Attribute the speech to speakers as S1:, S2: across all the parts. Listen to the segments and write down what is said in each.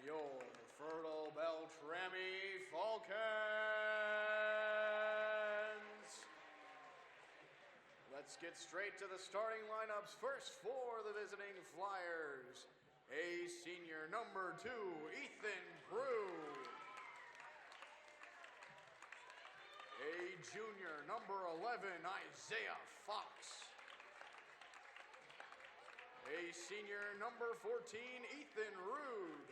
S1: your Fertile Beltrami Falcons. Let's get straight to the starting lineups. First for the visiting Flyers, a senior number 2, Ethan Prue. A junior number 11, Isaiah Fox. A senior number 14, Ethan Rude.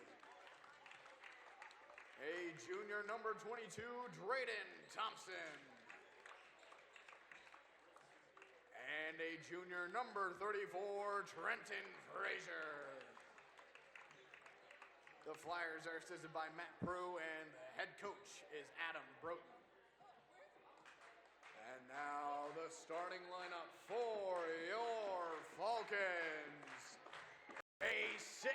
S1: A junior number 22, Drayden Thompson. And a junior number 34, Trenton Frazier. The Flyers are assisted by Matt Prue, and the head coach is Adam Broughton. And now the starting lineup for your Falcons. A 6'5"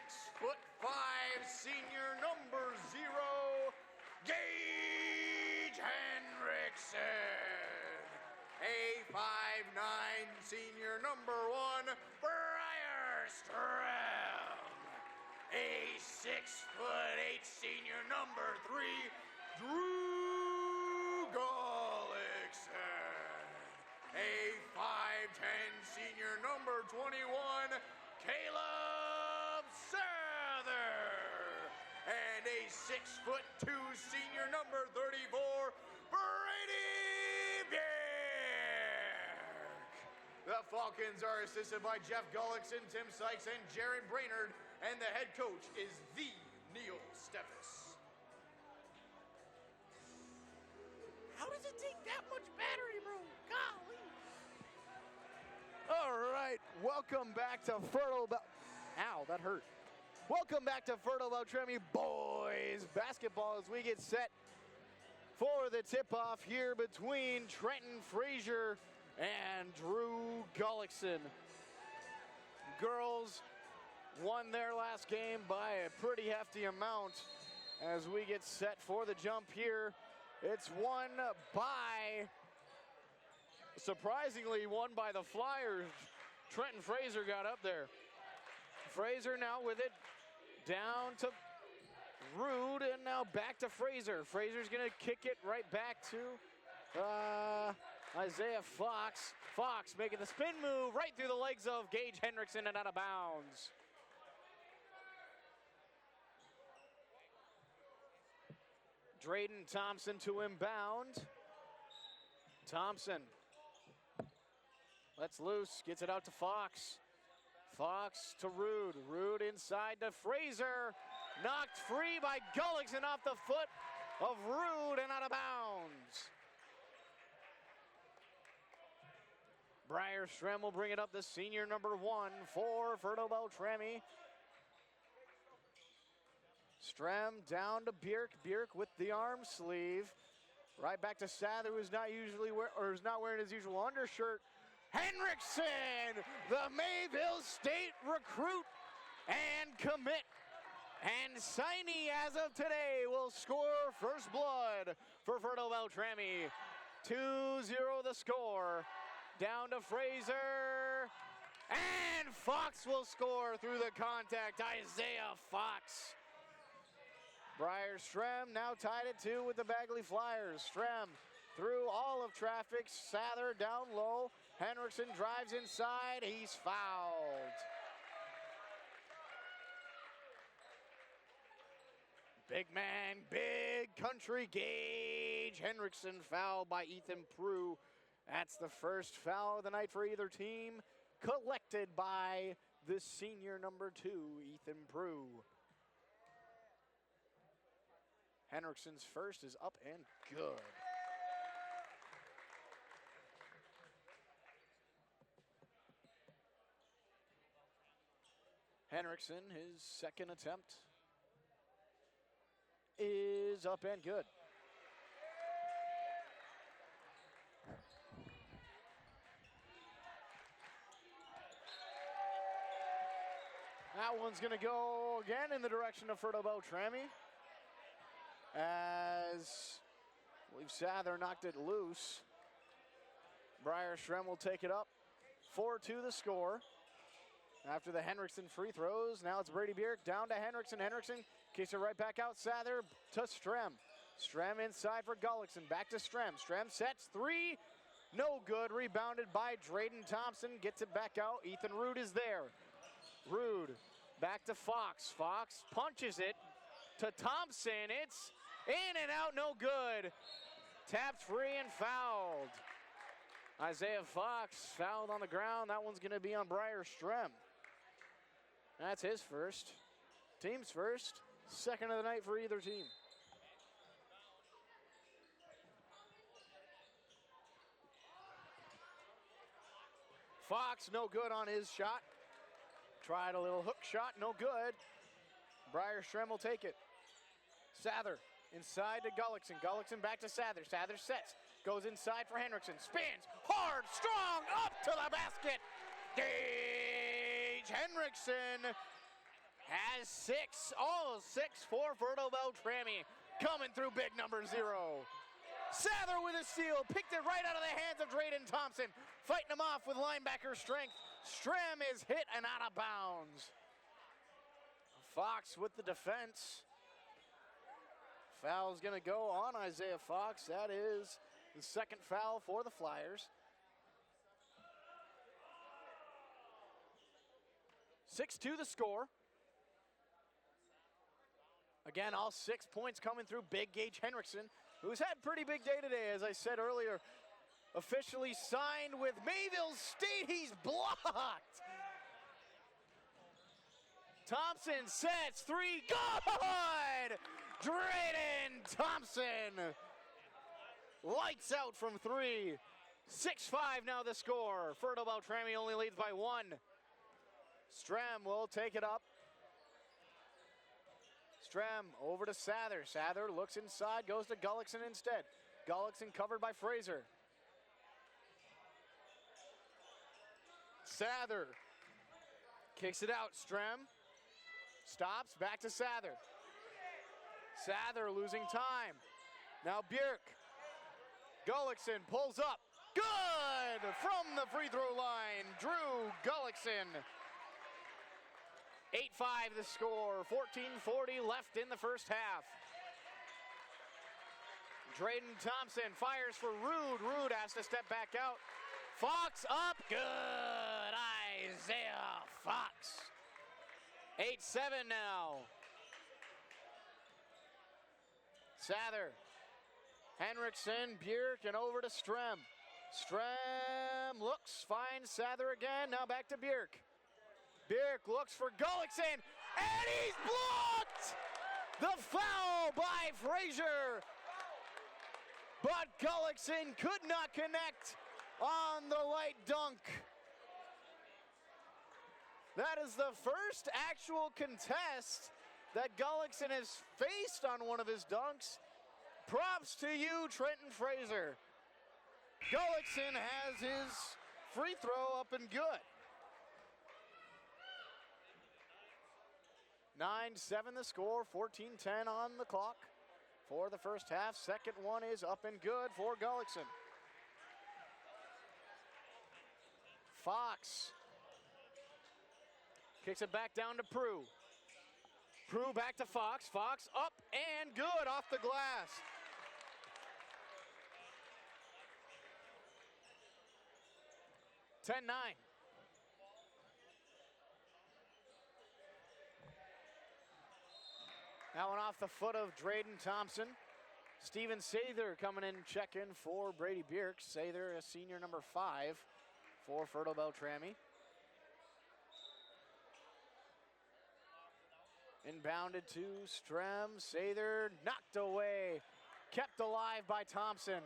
S1: senior number 0, Gage Henriksen. A 5'9" senior number 1, Briar Stram. A 6'8" senior number 3, Drew Gullickson. A 5'10" senior number 21, Caleb Sather. And a 6'2" senior number 34, Brady Bjerk. The Falcons are assisted by Jeff Gullickson, Tim Sykes, and Jared Brainerd, and the head coach is the Neil Steffes.
S2: How does it take that much battery, bro? Golly.
S3: All right, welcome back to Fertile Ow, that hurt. Welcome back to Fertile Beltrami boys basketball as we get set for the tip-off here between Trenton Frazier and Drew Gullickson. Girls won their last game by a pretty hefty amount as we get set for the jump here. It's won by, surprisingly, won by the Flyers. Trenton Frazier got up there. Frazier now with it, down to Rude, and now back to Frazier. Frazier's gonna kick it right back to Isaiah Fox. Fox making the spin move right through the legs of Gage Henriksen and out of bounds. Drayden Thompson to inbound. Thompson lets loose, gets it out to Fox. Fox to Rude. Rude inside to Frazier. Knocked free by Gullickson off the foot of Rude and out of bounds. Briar Strem will bring it up, the senior number 1 for Fertile Beltrami. Strem down to Bjerk. Bjerk with the arm sleeve. Right back to Sather, who's not wearing his usual undershirt. Henriksen, the Mayville State recruit and commit. And signee as of today will score first blood for Fertile Beltrami. 2-0 the score. Down to Frazier. And Fox will score through the contact. Isaiah Fox. Briar Strem now tied at 2 with the Bagley Flyers. Strem through all of traffic. Sather down low. Henriksen drives inside. He's fouled. Big man, big country Gage Henriksen fouled by Ethan Prue. That's the first foul of the night for either team, collected by the senior number 2, Ethan Prue. Henriksen's first is up and good. Henriksen, his second attempt is up and good. That one's going to go again in the direction of Fertile Beltrami, as I believe Sather knocked it loose. Briar Strem will take it up. 4-2 the score. After the Henriksen free throws, now it's Brady Bjerk down to Henriksen. Henriksen Kicks it right back out, Sather to Strem. Strem inside for Gullickson, back to Strem. Strem sets three, no good. Rebounded by Drayden Thompson, gets it back out. Ethan Rude is there. Rude back to Fox. Fox punches it to Thompson. It's in and out, no good. Tapped free and fouled. Isaiah Fox fouled on the ground. That one's gonna be on Briar Strem. That's his first. Team's first. Second of the night for either team. Fox, no good on his shot. Tried a little hook shot, no good. Briar Strem will take it. Sather inside to Gullickson. Gullickson back to Sather. Sather sets, goes inside for Henriksen. Spins, hard, strong, up to the basket. Gage Henriksen has six, all 6 for Fertile Beltrami. Coming through big number 0. Sather with a steal, picked it right out of the hands of Drayden Thompson. Fighting him off with linebacker strength. Strem is hit and out of bounds. Fox with the defense. Foul's gonna go on Isaiah Fox. That is the second foul for the Flyers. 6-2 the score. Again, all 6 points coming through Big Gage Henriksen, who's had a pretty big day today, as I said earlier. Officially signed with Mayville State, he's blocked. Thompson sets three, good! Drayden Thompson. Lights out from three. 6-5 now the score. Fertile Beltrami only leads by 1. Strem will take it up. Strem over to Sather. Sather looks inside, goes to Gullickson instead. Gullickson covered by Fraser. Sather kicks it out. Strem stops, back to Sather. Sather losing time. Now Björk. Gullickson pulls up. Good from the free throw line. Drew Gullickson. 8-5 the score, 14:40 left in the first half. Drayden Thompson fires for Rude. Rude has to step back out. Fox up, good. Isaiah Fox. 8-7 now. Sather, Henriksen, Björk, and over to Strem. Strem looks, finds Sather again. Now back to Björk. Björk looks for Gullickson, and he's blocked! The foul by Frazier. But Gullickson could not connect on the light dunk. That is the first actual contest that Gullickson has faced on one of his dunks. Props to you, Trenton Fraser. Gullickson has his free throw up and good. 9-7 the score, 14:10 on the clock for the first half. Second one is up and good for Gullickson. Fox kicks it back down to Prue. Prue back to Fox. Fox up and good off the glass. Ten 9. That one off the foot of Drayden Thompson. Steven Sather coming in, check in for Brady Björk. Sather, a senior number 5 for Fertile Beltrami. Inbounded to Strem. Sather knocked away. Kept alive by Thompson.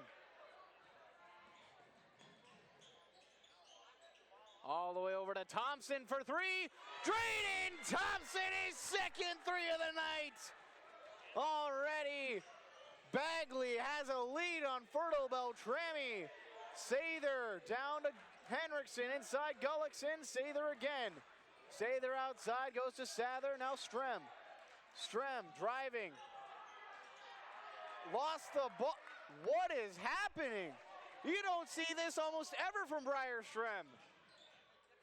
S3: All the way over to Thompson for three. Drayden Thompson, his second three of the night. Already, Bagley has a lead on Fertile Beltrami. Sather down to Henriksen, inside Gullickson. Sather again. Sather outside, goes to Sather, now Strem. Strem driving. Lost the ball. What is happening? You don't see this almost ever from Briar Strem.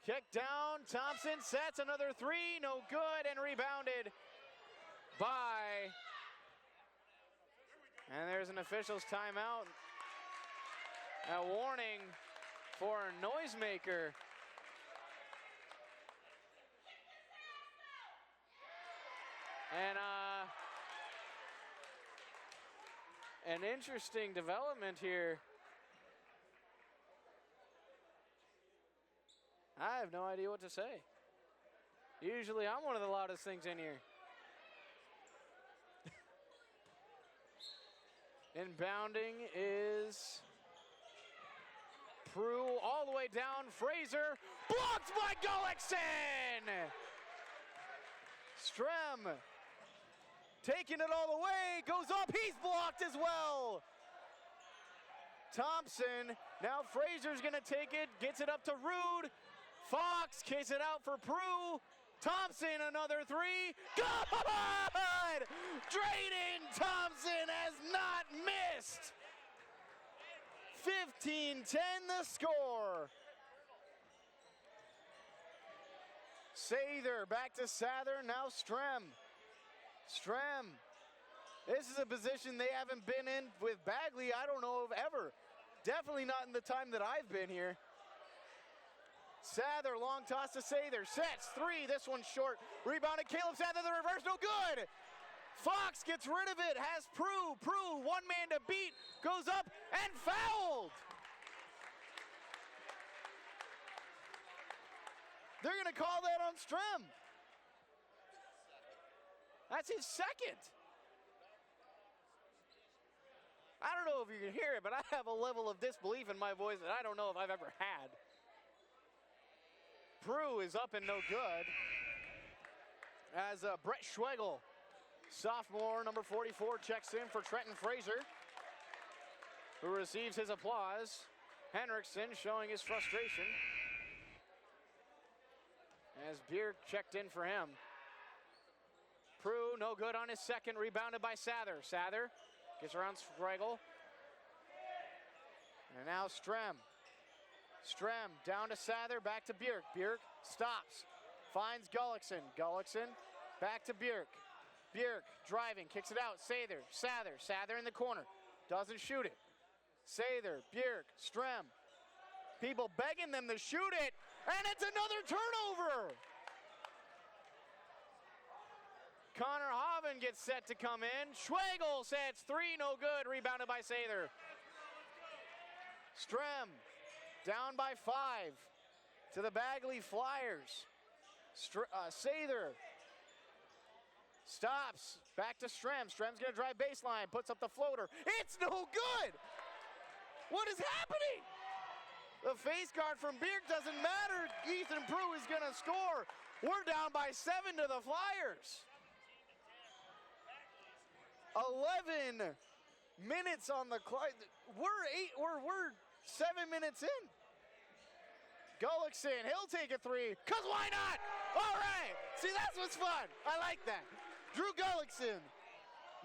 S3: Kick down, Thompson sets another three, no good, and rebounded by. And there's an official's timeout. A warning for a noisemaker. And an interesting development here. I have no idea what to say. Usually I'm one of the loudest things in here. Inbounding is Prue all the way down. Fraser blocked by Gullickson. Strem taking it all the way, goes up, he's blocked as well. Thompson, now Fraser's gonna take it, gets it up to Rude. Fox kicks it out for Prue. Thompson, another three. Good! Drayden Thompson has not missed. 15-10 the score. Sather back to Sather, now Strem. Strem. This is a position they haven't been in with Bagley, I don't know of ever. Definitely not in the time that I've been here. Sather, long toss to Sather, sets three, this one's short. Rebounded Caleb Sather, the reverse, no good. Fox gets rid of it, has Prue. Prue, one man to beat, goes up and fouled. They're gonna call that on Strem. That's his second. I don't know if you can hear it, but I have a level of disbelief in my voice that I don't know if I've ever had. Prue is up and no good. As Brett Schwegel, sophomore, number 44, checks in for Trenton Fraser, who receives his applause. Henriksen showing his frustration as Beer checked in for him. Prue, no good on his second, rebounded by Sather. Sather gets around Schwegel. And now Strem. Strem down to Sather, back to Bjerk. Bjerk stops, finds Gullickson. Gullickson back to Bjerk. Bjerk driving, kicks it out. Sather, Sather in the corner. Doesn't shoot it. Sather, Bjerk, Strem. People begging them to shoot it, and it's another turnover. Connor Hoven gets set to come in. Schwegel sets three, no good. Rebounded by Sather. Strem down by 5 to the Bagley Flyers. Sather stops, back to Strem. Strem's gonna drive baseline, puts up the floater. It's no good! What is happening? The face guard from Bjerk doesn't matter. Ethan Prue is gonna score. We're down by 7 to the Flyers. 11 minutes on the clock. We're 7 minutes in. Gullickson, he'll take a three, cause why not? All right, see, that's what's fun. I like that. Drew Gullickson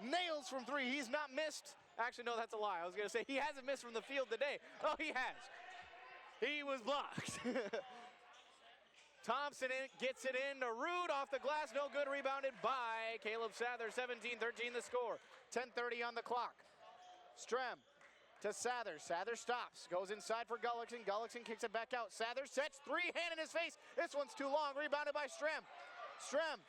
S3: nails from three. He's not missed. Actually, no, that's a lie. I was gonna say he hasn't missed from the field today. Oh, he has. He was blocked. Thompson gets it in to Rude, off the glass, no good, rebounded by Caleb Sather. 17-13 the score. 10:30 on the clock. Strem to Sather. Sather stops, goes inside for Gullickson. Gullickson kicks it back out. Sather sets three, hand in his face. This one's too long, rebounded by Strem. Strem,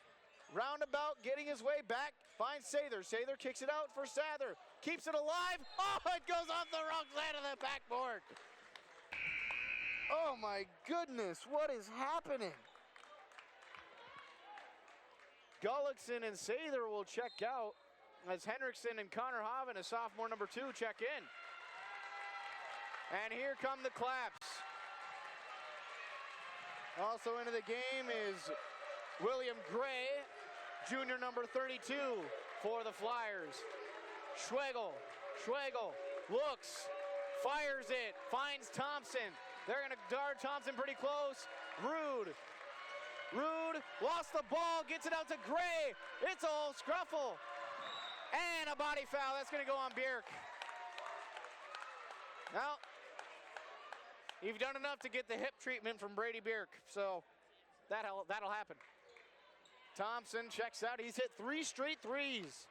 S3: roundabout, getting his way back, finds Sather. Sather kicks it out for Sather. Keeps it alive. Oh, it goes off the wrong side of the backboard. Oh my goodness, what is happening? Gullickson and Sather will check out as Henriksen and Connor Hoven, a sophomore number 2, check in. And here come the claps. Also into the game is William Gray, junior number 32 for the Flyers. Schwegel looks, fires it, finds Thompson. They're gonna dart Thompson pretty close. Rude lost the ball, gets it out to Gray. It's all scruffle. And a body foul, that's gonna go on Bjerk. Now, you've done enough to get the hip treatment from Brady Bjerk, so that'll happen. Thompson checks out. He's hit 3 straight threes.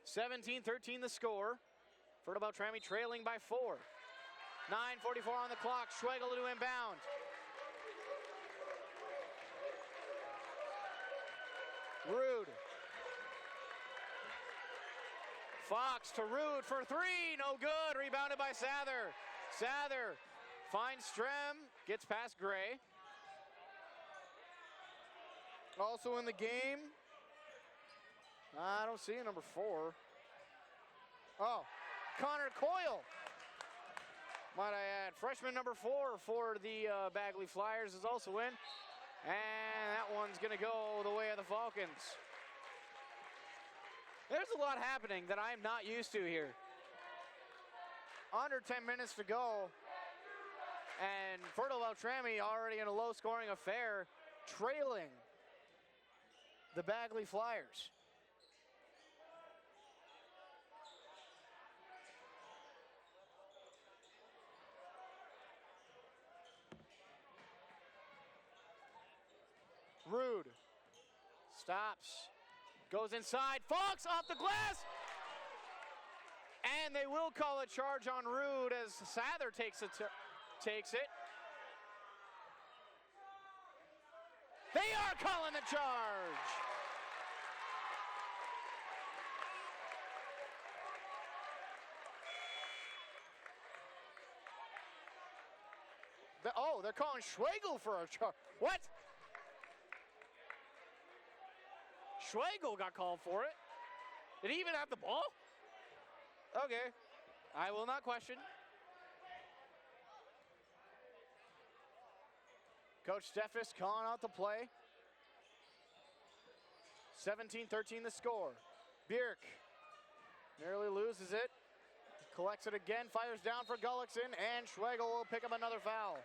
S3: 17-13 the score. Fertile Beltrami trailing by 4. 9:44 on the clock. Schwegel to inbound. Rude. Fox to Rude for 3. No good. Rebounded by Sather. Sather finds Strem. Gets past Gray. Also in the game, I don't see number 4. Oh, Connor Coyle. Might I add, freshman number 4 for the Bagley Flyers is also in. And that one's going to go the way of the Falcons. There's a lot happening that I'm not used to here. Under 10 minutes to go. And Fertile Beltrami already in a low-scoring affair, trailing the Bagley Flyers. Rude stops, goes inside, Fox off the glass, and they will call a charge on Rude as Sather takes it. They are calling the charge. They're calling Schwegel for a charge. What? Schwegel got called for it. Did he even have the ball? Okay. I will not question. Coach Steffes calling out the play. 17-13 the score. Bjerk nearly loses it. Collects it again, fires down for Gullickson, and Schwegel will pick up another foul.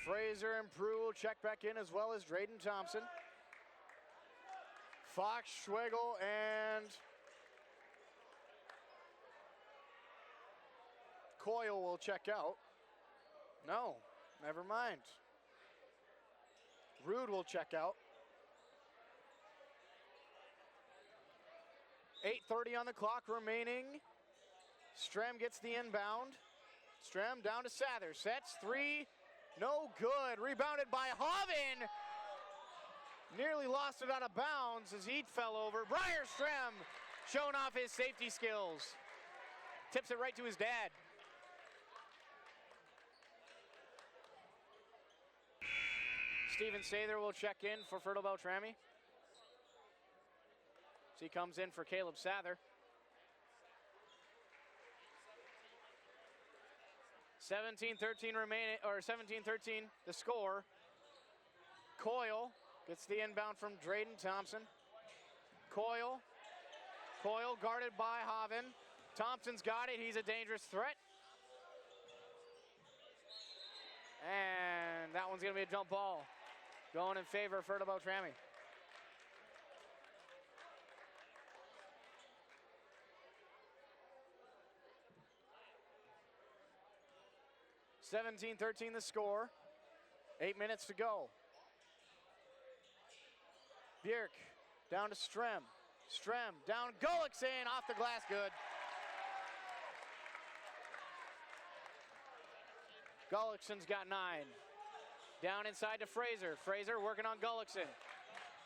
S3: Fraser and Prue will check back in, as well as Drayden Thompson. Fox, Schwegel, and Coyle will check out. No, never mind. Rude will check out. 8:30 on the clock remaining. Strem gets the inbound. Strem down to Sather. Sets 3. No good. Rebounded by Hoven. Nearly lost it out of bounds as he fell over. Briar Strem showing off his safety skills. Tips it right to his dad. Steven Sather will check in for Fertile Beltrami. So he comes in for Caleb Sather. 17-13 remaining, or 17-13 the score. Coyle gets the inbound from Drayden Thompson. Coyle guarded by Hoven. Thompson's got it, he's a dangerous threat. And that one's gonna be a jump ball. Going in favor of Fertile Beltrami. (17-13) the score. 8 minutes to go. Bjerk down to Strem. Strem down, Gullickson off the glass, good. Gullickson's got 9. Down inside to Fraser. Fraser working on Gullickson.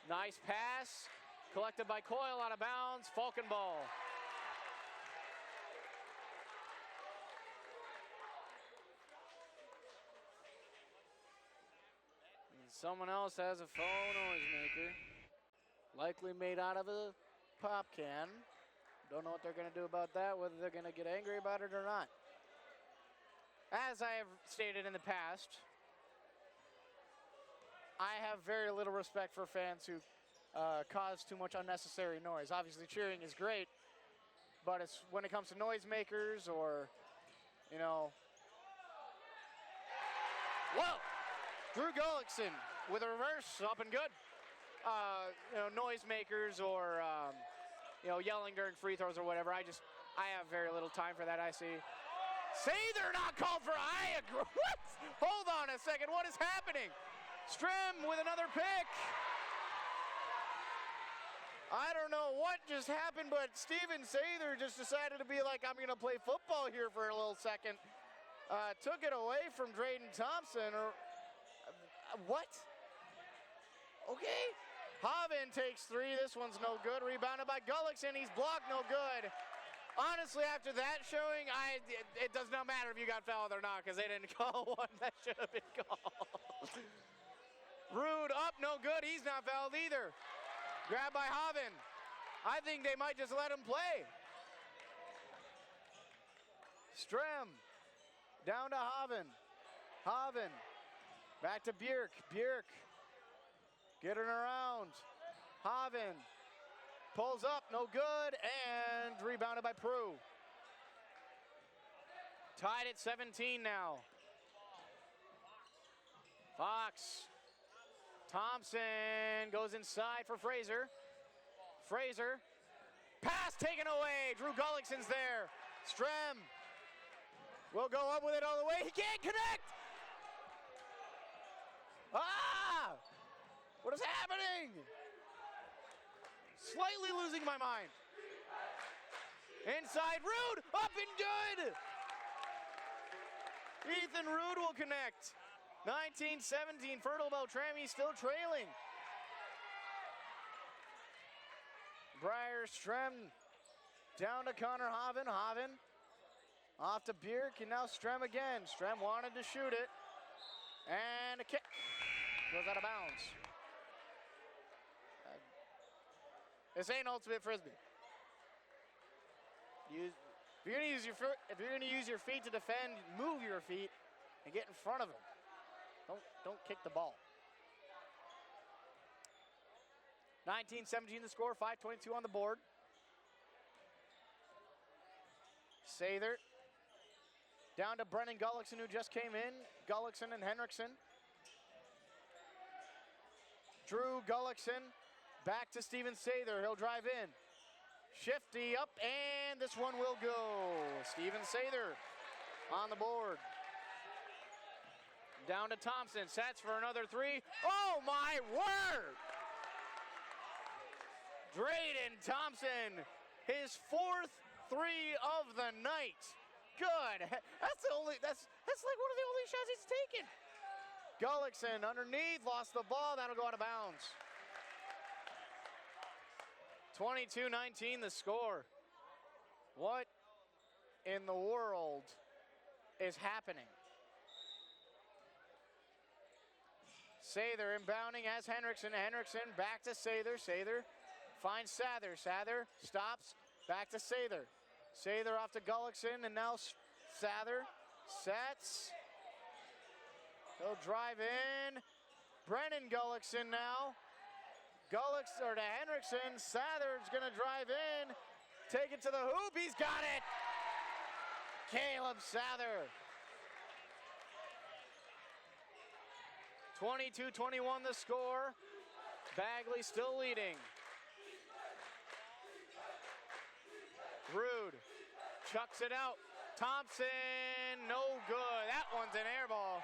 S3: Nice pass. Collected by Coyle out of bounds. Falcon ball. And someone else has a faux noisemaker. Likely made out of a pop can. Don't know what they're going to do about that, whether they're going to get angry about it or not. As I have stated in the past, I have very little respect for fans who cause too much unnecessary noise. Obviously, cheering is great, but it's when it comes to noisemakers or, you know. Whoa! Drew Gullickson with a reverse, up and good. Noisemakers or, yelling during free throws or whatever. I have very little time for that, I see. Sather not called for. I agree. What? Hold on a second. What is happening? Strem with another pick. I don't know what just happened, but Steven Sather just decided to be like, I'm going to play football here for a little second. Took it away from Drayden Thompson. What? Okay. Havin takes 3. This one's no good. Rebounded by Gullickson. He's blocked. No good. Honestly, after that showing, it does not matter if you got fouled or not because they didn't call one that should have been called. Rude up. No good. He's not fouled either. Grabbed by Havin. I think they might just let him play. Strem. Down to Havin. Havin. Back to Bjerk. Bjerk. Getting around. Havin. Pulls up. No good. And rebounded by Prue. Tied at 17 now. Fox. Thompson goes inside for Fraser. Fraser. Pass taken away. Drew Gullickson's there. Strem will go up with it all the way. He can't connect. Ah! What is happening? Slightly losing my mind. Inside, Rude, up and good. Ethan Rude will connect. 19-17, Fertile Beltrami still trailing. Briar Strem down to Connor Havin. Havin off to Bjerk, and now Strem again. Strem wanted to shoot it. And a kick. Goes out of bounds. This ain't ultimate frisbee. If you're gonna use your feet to defend, move your feet and get in front of him. Don't kick the ball. 19-17 the score, 5:22 on the board. Sather down to Brennan Gullickson, who just came in. Gullickson and Henriksen. Drew Gullickson back to Steven Sather. He'll drive in. Shifty up, and this one will go. Steven Sather on the board. Down to Thompson, sets for another 3. Oh my word! Drayden Thompson, his 4th 3 of the night. Good. That's like one of the only shots he's taken. Gullickson underneath, lost the ball. That'll go out of bounds. 22-19 the score. What in the world is happening? Sather inbounding as Henriksen. Henriksen back to Sather. Sather finds Sather. Sather stops. Back to Sather. Sather off to Gullickson, and now Sather sets. He'll drive in. Brennan Gullickson now. Gullickson to Henriksen. Sather's gonna drive in. Take it to the hoop. He's got it. Caleb Sather. 22-21 the score. Bagley still leading. Rude chucks it out. Thompson, no good. That one's an air ball.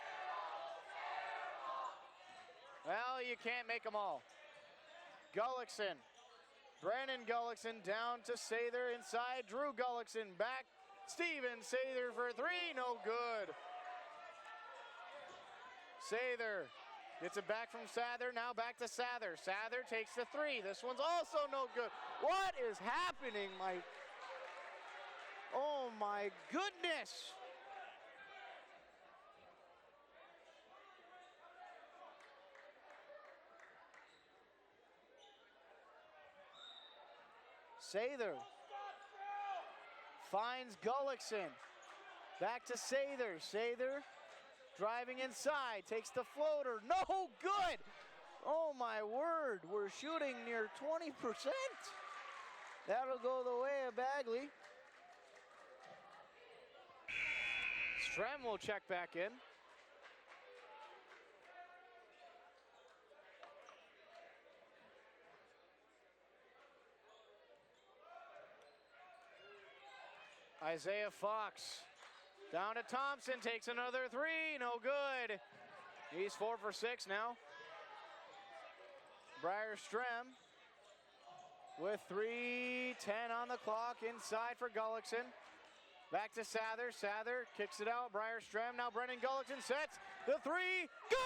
S3: Well, you can't make them all. Gullickson. Brennan Gullickson down to Sather inside. Drew Gullickson back. Steven Sather for 3, no good. Sather gets it back from Sather, now back to Sather. Sather takes the 3. This one's also no good. What is happening, Mike? Oh my goodness. Sather finds Gullickson. Back to Sather. Sather driving inside, takes the floater. No good. Oh my word, we're shooting near 20%. That'll go the way of Bagley. Strem will check back in. Isaiah Fox Down to Thompson, takes another three, no good. He's 4 for 6 now. Strem with 3:10 on the clock, inside for Gullickson. Back to Sather, Sather kicks it out, Strem, now Brendan Gullickson sets the three, good!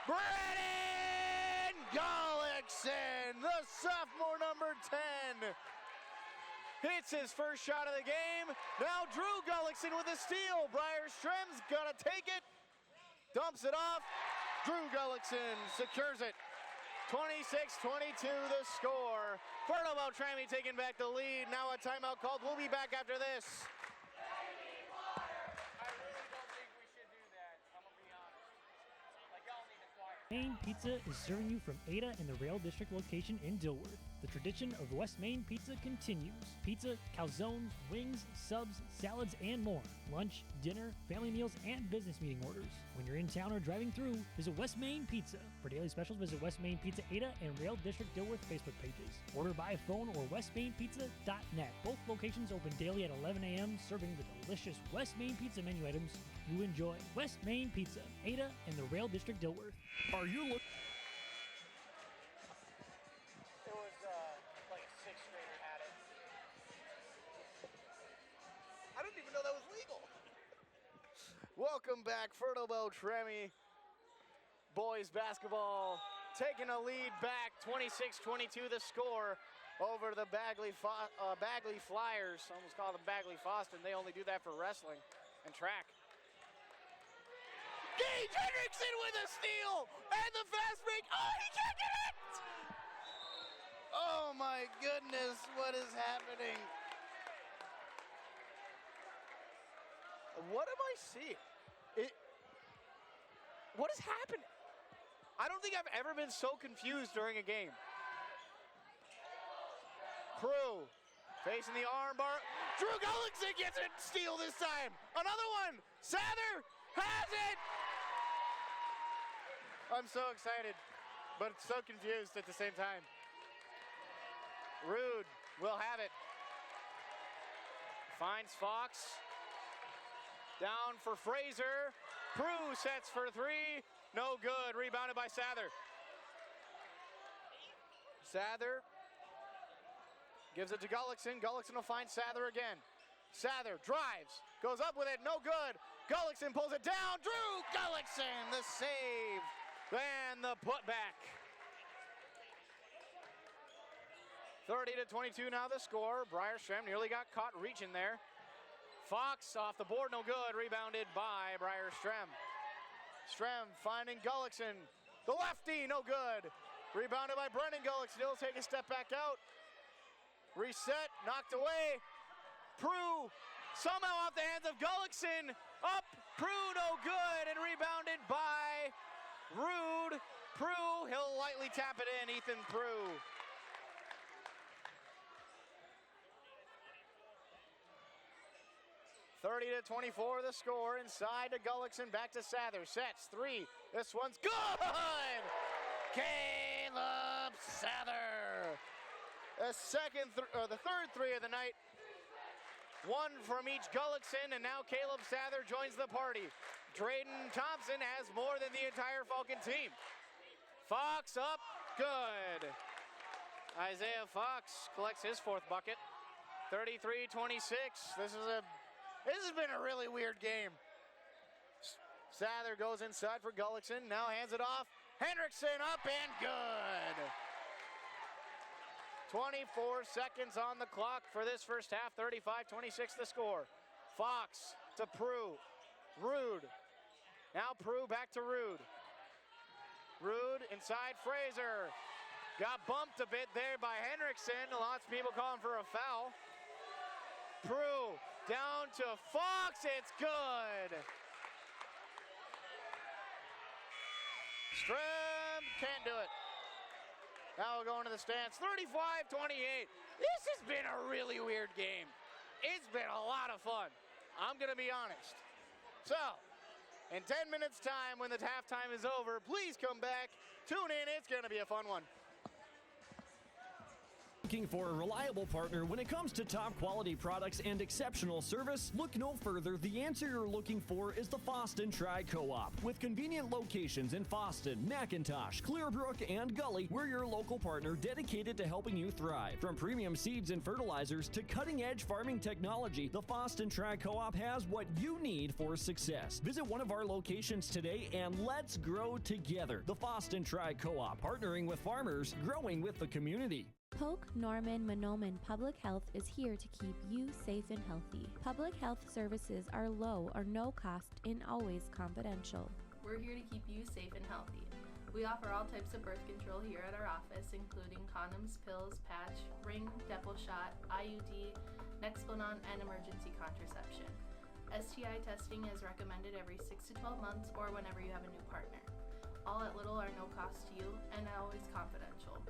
S3: Brendan Gullickson, the sophomore number 10. Hits his first shot of the game. Now Drew Gullickson with a steal. Strem's gonna take it. Dumps it off. Drew Gullickson secures it. 26-22 the score. Fertile Beltrami taking back the lead. Now a timeout called. We'll be back after this.
S4: Main Pizza is serving you from Ada and the Rail District location in Dilworth. The tradition of West Main Pizza continues. Pizza, calzones, wings, subs, salads, and more. Lunch, dinner, family meals, and business meeting orders. When you're in town or driving through, visit West Main Pizza. For daily specials, visit West Main Pizza Ada and Rail District Dilworth Facebook pages. Order by phone or westmainpizza.net. Both locations open daily at 11 a.m., serving the delicious West Main Pizza menu items you enjoy. West Main Pizza, Ada and the Rail District Dilworth.
S2: Are you looking?
S3: It was like a 6th grader had it.
S2: I didn't even know that was legal.
S3: Welcome back, Fertile Beltrami. Boys basketball taking a lead back, 26-22 the score over the Bagley Flyers. Almost call them Bagley Foston. They only do that for wrestling and track. Gage Hendrickson with a steal and the fast break. Oh, he can't get it! Oh my goodness, what is happening? What am I seeing? What is happening? I don't think I've ever been so confused during a game. Crew facing the arm bar. Drew Gullickson gets a steal this time. Another one. Sather has it. I'm so excited, but so confused at the same time. Rude will have it. Finds Fox. Down for Fraser. Prue sets for three. No good. Rebounded by Sather. Sather gives it to Gullickson. Gullickson will find Sather again. Sather drives. Goes up with it. No good. Gullickson pulls it down. Drew Gullickson, the save. And the putback. 30-22 now the score. Strem nearly got caught reaching there. Fox off the board, no good. Rebounded by Strem. Strem finding Gullickson. The lefty, no good. Rebounded by Brendan Gullickson. He'll take a step back out. Reset, knocked away. Prue somehow off the hands of Gullickson. Up, Prue, no good. And rebounded by Rude. Prue, he'll lightly tap it in, Ethan Prue. (30-24) the score. Inside to Gullickson, back to Sather. Sets three. This one's good. Caleb Sather. The third three of the night. One from each Gullickson, and now Caleb Sather joins the party. Drayden Thompson has more than the entire Falcon team. Fox up, good. Isaiah Fox collects his 4th bucket. 33-26. This has been a really weird game. Sather goes inside for Gullickson. Now hands it off. Hendrickson up and good. 24 seconds on the clock for this first half. 35-26 the score. Fox to Prue. Rude. Now Prue back to Rude. Rude inside Fraser. Got bumped a bit there by Hendrickson. Lots of people calling for a foul. Prue down to Fox. It's good. Strem can't do it. Now we'll go into the stands. 35-28. This has been a really weird game. It's been a lot of fun. I'm going to be honest. So, in 10 minutes' time, when the halftime is over, please come back. Tune in. It's going to be a fun one.
S5: Looking for a reliable partner when it comes to top quality products and exceptional service? Look no further. The answer you're looking for is the Foston Tri-Co-op. With convenient locations in Foston, McIntosh, Clearbrook, and Gully, we're your local partner dedicated to helping you thrive. From premium seeds and fertilizers to cutting-edge farming technology, the Foston Tri-Co-op has what you need for success. Visit one of our locations today and let's grow together. The Foston Tri-Co-op, partnering with farmers, growing with the community.
S6: Polk Norman Monoman Public Health is here to keep you safe and healthy. Public health services are low or no cost and always confidential.
S7: We're here to keep you safe and healthy. We offer all types of birth control here at our office, including condoms, pills, patch, ring, Depo shot, IUD, Nexplanon, and emergency contraception. STI testing is recommended every 6 to 12 months or whenever you have a new partner. All at little or no cost to you and always confidential.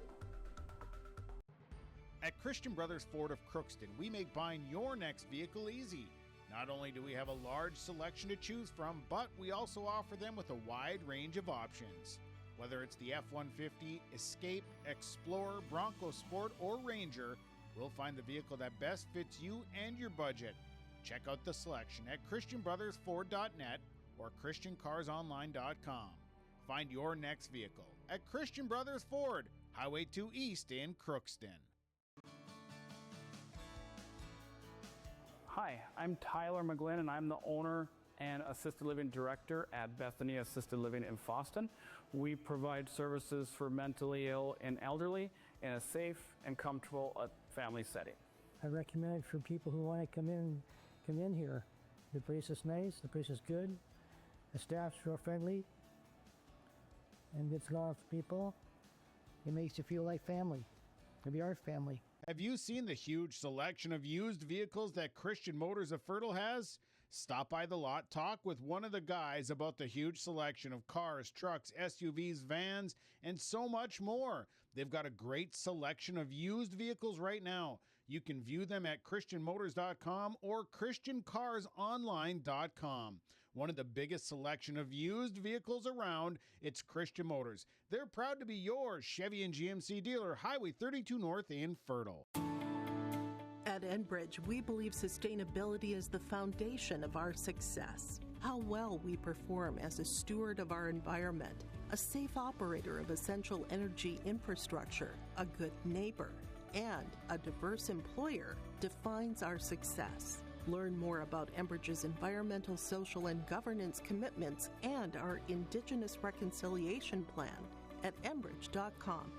S8: At Christian Brothers Ford of Crookston, we make buying your next vehicle easy. Not only do we have a large selection to choose from, but we also offer them with a wide range of options. Whether it's the F-150, Escape, Explorer, Bronco Sport, or Ranger, we'll find the vehicle that best fits you and your budget. Check out the selection at ChristianBrothersFord.net or ChristianCarsOnline.com. Find your next vehicle at Christian Brothers Ford, Highway 2 East in Crookston.
S9: Hi, I'm Tyler McGlynn, and I'm the owner and Assisted Living Director at Bethany Assisted Living in Foston. We provide services for mentally ill and elderly in a safe and comfortable family setting.
S10: I recommend it for people who want to come in here. The place is nice, the place is good, the staff's real friendly, and it's a lot of people. It makes you feel like family. Maybe our family.
S8: Have you seen the huge selection of used vehicles that Christian Motors of Fertile has? Stop by the lot, talk with one of the guys about the huge selection of cars, trucks, SUVs, vans, and so much more. They've got a great selection of used vehicles right now. You can view them at ChristianMotors.com or ChristianCarsOnline.com. One of the biggest selection of used vehicles around, it's Christian Motors. They're proud to be your Chevy and GMC dealer, Highway 32 North in Fertile.
S11: At Enbridge, we believe sustainability is the foundation of our success. How well we perform as a steward of our environment, a safe operator of essential energy infrastructure, a good neighbor, and a diverse employer defines our success. Learn more about Enbridge's environmental, social, and governance commitments and our Indigenous Reconciliation Plan at Enbridge.com.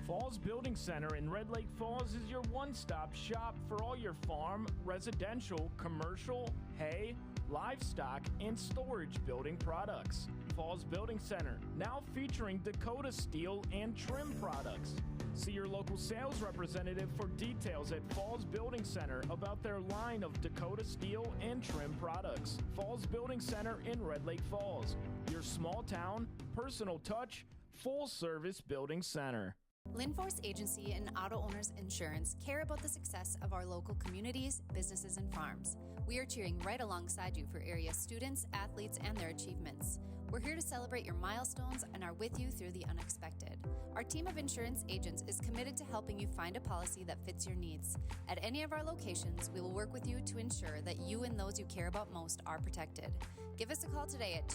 S12: Falls Building Center in Red Lake Falls is your one-stop shop for all your farm, residential, commercial, hay, livestock, and storage building products. Falls Building Center, now featuring Dakota steel and trim products. See your local sales representative for details at Falls Building Center about their line of Dakota steel and trim products. Falls Building Center in Red Lake Falls, your small town, personal touch, full-service building center.
S13: Linforce Agency and Auto Owners Insurance care about the success of our local communities, businesses, and farms. We are cheering right alongside you for area students, athletes, and their achievements. We're here to celebrate your milestones and are with you through the unexpected. Our team of insurance agents is committed to helping you find a policy that fits your needs. At any of our locations, we will work with you to ensure that you and those you care about most are protected. Give us a call today at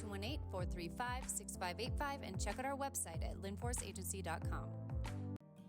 S13: 218-435-6585 and check out our website at linforceagency.com.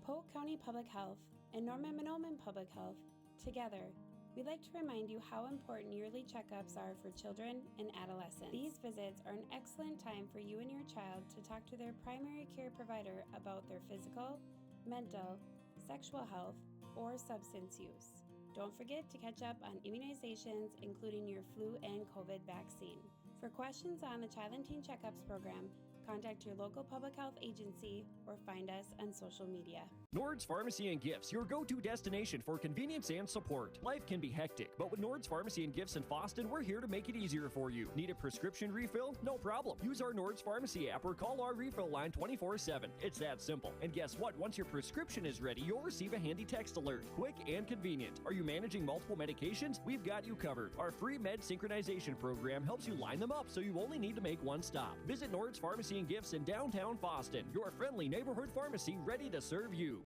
S14: Polk County Public Health and Norman Monoman Public Health, together, we'd like to remind you how important yearly checkups are for children and adolescents. These visits are an excellent time for you and your child to talk to their primary care provider about their physical, mental, sexual health, or substance use. Don't forget to catch up on immunizations, including your flu and COVID vaccine. For questions on the Child and Teen Checkups program, contact your local public health agency or find us on social media.
S5: Nord's Pharmacy and Gifts, your go-to destination for convenience and support. Life can be hectic, but with Nord's Pharmacy and Gifts in Foston, we're here to make it easier for you. Need a prescription refill? No problem. Use our Nord's Pharmacy app or call our refill line 24/7. It's that simple. And guess what? Once your prescription is ready, you'll receive a handy text alert. Quick and convenient. Are you managing multiple medications? We've got you covered. Our free med synchronization program helps you line them up so you only need to make one stop. Visit Nord's Pharmacy Pharmacy and Gifts in downtown Boston. Your friendly neighborhood pharmacy ready to serve you.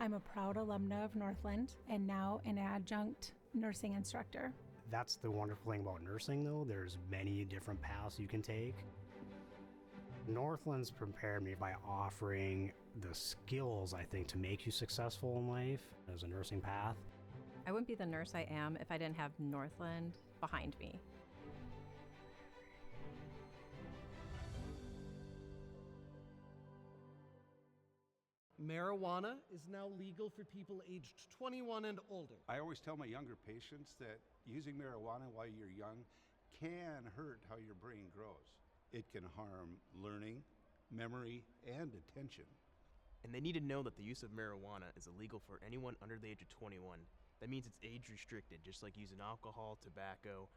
S15: I'm a proud alumna of Northland and now an adjunct nursing instructor.
S16: That's the wonderful thing about nursing, though. There's many different paths you can take. Northland's prepared me by offering the skills, I think, to make you successful in life as a nursing path.
S17: I wouldn't be the nurse I am if I didn't have Northland behind me.
S18: Marijuana is now legal for people aged 21 and older.
S19: I always tell my younger patients that using marijuana while you're young can hurt how your brain grows. It can harm learning, memory, and attention.
S20: And they need to know that the use of marijuana is illegal for anyone under the age of 21. That means it's age restricted, just like using alcohol, tobacco.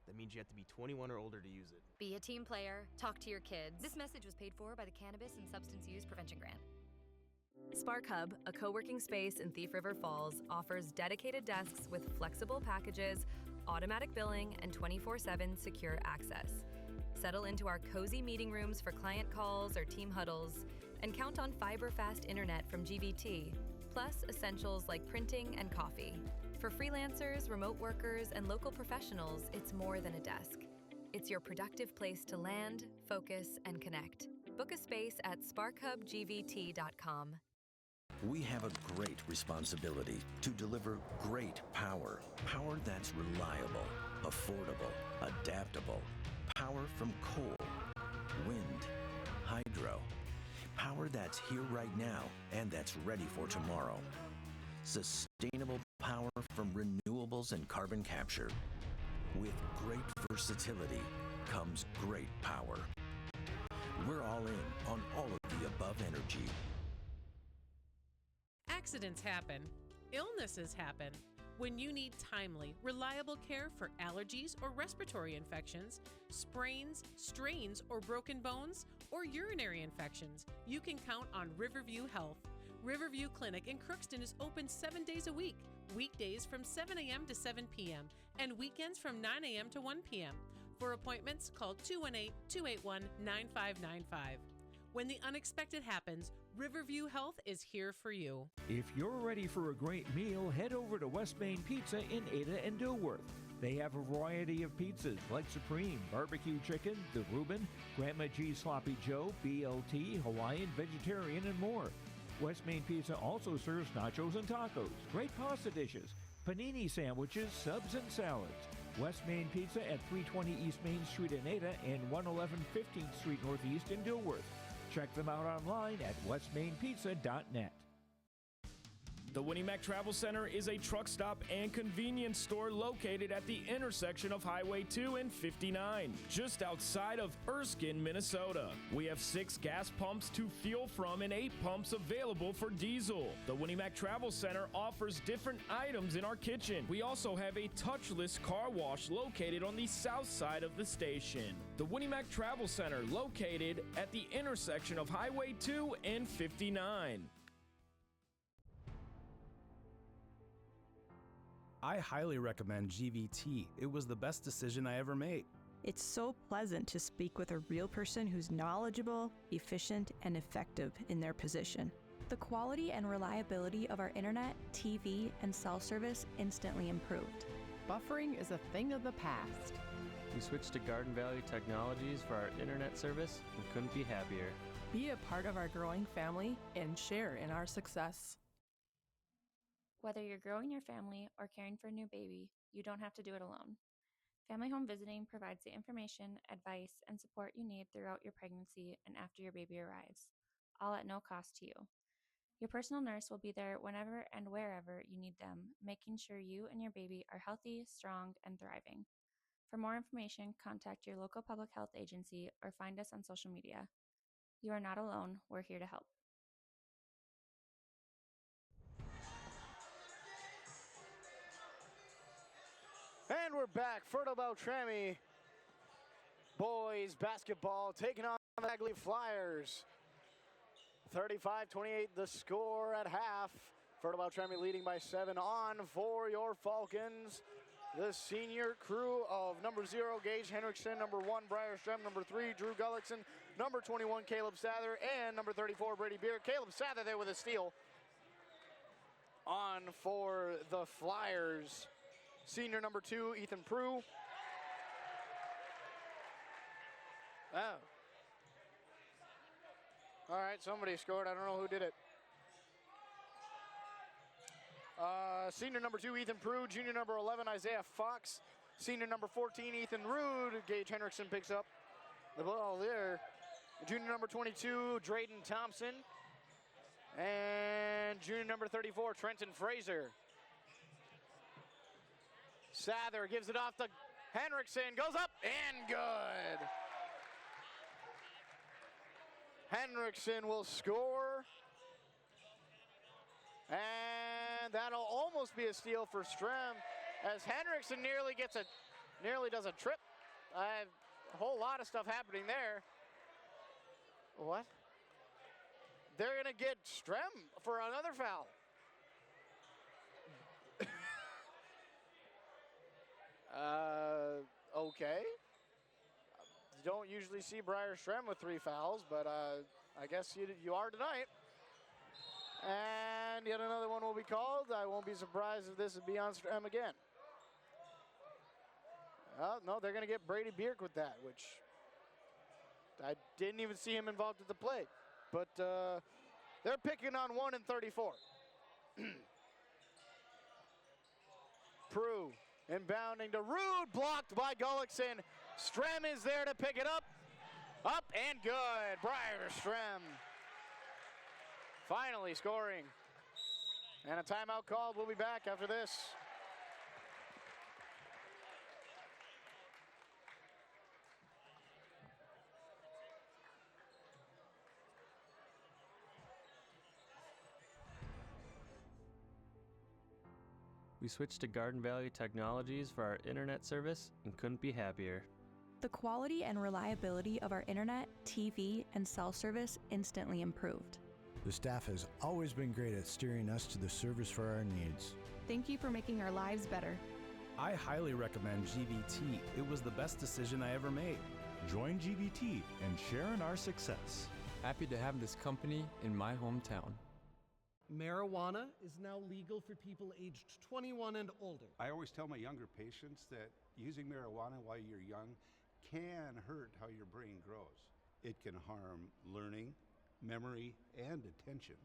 S20: That means you have to be 21 or older to use it.
S21: Be a team player, talk to your kids. This message was paid for by the Cannabis and Substance Use Prevention Grant. Spark Hub, a co-working space in Thief River Falls, offers dedicated desks with flexible packages, automatic billing, and 24/7 secure access. Settle into our cozy meeting rooms for client calls or team huddles, and count on fiber-fast internet from GVT, plus essentials like printing and coffee. For freelancers, remote workers, and local professionals, it's more than a desk. It's your productive place to land, focus, and connect. Book a space at sparkhubgvt.com.
S22: We have a great responsibility to deliver great power. Power that's reliable, affordable, adaptable. Power from coal, wind, hydro. Power that's here right now and that's ready for tomorrow. Sustainable power from renewables and carbon capture. With great versatility comes great power. We're all in on all of the above energy.
S23: Accidents happen. Illnesses happen. When you need timely, reliable care for allergies or respiratory infections, sprains, strains, or broken bones, or urinary infections, you can count on Riverview Health. Riverview Clinic in Crookston is open 7 days a week, weekdays from 7 a.m. to 7 p.m., and weekends from 9 a.m. to 1 p.m. For appointments, call 218-281-9595. When the unexpected happens, Riverview Health is here for you.
S24: If you're ready for a great meal, head over to West Main Pizza in Ada and Dilworth. They have a variety of pizzas like Supreme, Barbecue Chicken, The Reuben, Grandma G Sloppy Joe, BLT, Hawaiian, Vegetarian, and more. West Main Pizza also serves nachos and tacos, great pasta dishes, panini sandwiches, subs, and salads. West Main Pizza at 320 East Main Street in Ada and 111 15th Street Northeast in Dilworth. Check them out online at westmainpizza.net.
S12: The Winnie Mac Travel Center is a truck stop and convenience store located at the intersection of Highway 2 and 59, just outside of Erskine, Minnesota. We have 6 gas pumps to fuel from and 8 pumps available for diesel. The Winnie Mac Travel Center offers different items in our kitchen. We also have a touchless car wash located on the south side of the station. The Winnie Mac Travel Center located at the intersection of Highway 2 and 59.
S25: I highly recommend GVT. It was the best decision I ever made.
S26: It's so pleasant to speak with a real person who's knowledgeable, efficient, and effective in their position.
S27: The quality and reliability of our internet, TV, and cell service instantly improved.
S28: Buffering is a thing of the past.
S29: We switched to Garden Valley Technologies for our internet service and couldn't be happier.
S28: Be a part of our growing family and share in our success.
S30: Whether you're growing your family or caring for a new baby, you don't have to do it alone. Family Home Visiting provides the information, advice, and support you need throughout your pregnancy and after your baby arrives, all at no cost to you. Your personal nurse will be there whenever and wherever you need them, making sure you and your baby are healthy, strong, and thriving. For more information, contact your local public health agency or find us on social media. You are not alone. We're here to help.
S3: And we're back. Fertile Beltrami boys basketball taking on the Bagley Flyers. 35-28 the score at half. Fertile Beltrami leading by 7 on for your Falcons. the senior crew of number 0, Gage Henriksen, number 1, Briar Strem, number 3, Drew Gullickson, number 21, Caleb Sather, and number 34, Brady Beer. Caleb Sather there with a steal. On for the Flyers, senior number 2, Ethan Prue. Oh. All right, somebody scored. I don't know who did it. Senior number 2, Ethan Prue. Junior number 11, Isaiah Fox. Senior number 14, Ethan Rude. Gage Henriksen picks up the ball there. Junior number 22, Drayden Thompson. And junior number 34, Trenton Fraser. Sather gives it off to Henriksen. Goes up and good. Henriksen will score. And that'll almost be a steal for Strem as Henriksen nearly does a trip. A whole lot of stuff happening there. What? They're gonna get Strem for another foul. Okay. You don't usually see Briar Strem with 3 fouls, but I guess you are tonight. And yet another one will be called. I won't be surprised if this would be on Strem again. No, they're going to get Brady Bierk with that, which I didn't even see him involved with the play. But they're picking on 1 and 34. Prue inbounding to Rude, blocked by Gullickson. Strem is there to pick it up. Up and good. Briar Strem finally scoring. And a timeout called. We'll be back after this.
S29: We switched to Garden Valley Technologies for our internet service and couldn't be happier.
S27: The quality and reliability of our internet, TV, and cell service instantly improved.
S1: The staff has always been great at steering us to the service for our needs.
S27: Thank you for making our lives better.
S25: I highly recommend GVT. It was the best decision I ever made.
S2: Join GVT and share in our success.
S4: Happy to have this company in my hometown.
S18: Marijuana is now legal for people aged 21 and older.
S19: I always tell my younger patients that using marijuana while you're young can hurt how your brain grows. It can harm learning, memory, and attention.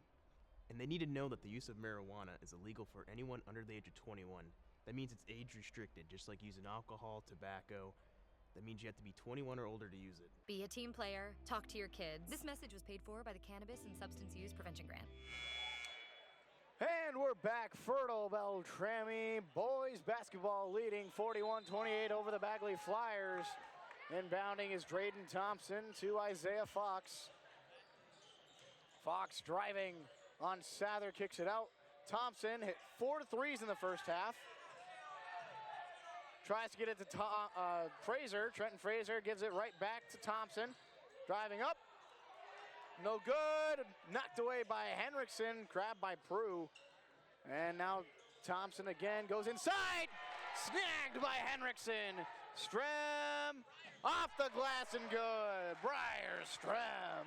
S20: And they need to know that the use of marijuana is illegal for anyone under the age of 21. That means it's age restricted, just like using alcohol, tobacco. That means you have to be 21 or older to use it.
S21: Be a team player. Talk to your kids. This message was paid for by the Cannabis and Substance Use Prevention Grant.
S3: And we're back. Fertile Beltrami boys basketball leading 41-28 over the Bagley Flyers. Inbounding is Drayden Thompson to Isaiah Fox. Fox driving on Sather, kicks it out. Thompson hit 4 threes in the first half. Tries to get it to Fraser. Trenton Fraser gives it right back to Thompson. Driving up. No good. Knocked away by Henriksen. Grabbed by Prue. And now Thompson again goes inside. Snagged by Henriksen. Strem off the glass and good. Briar Strem.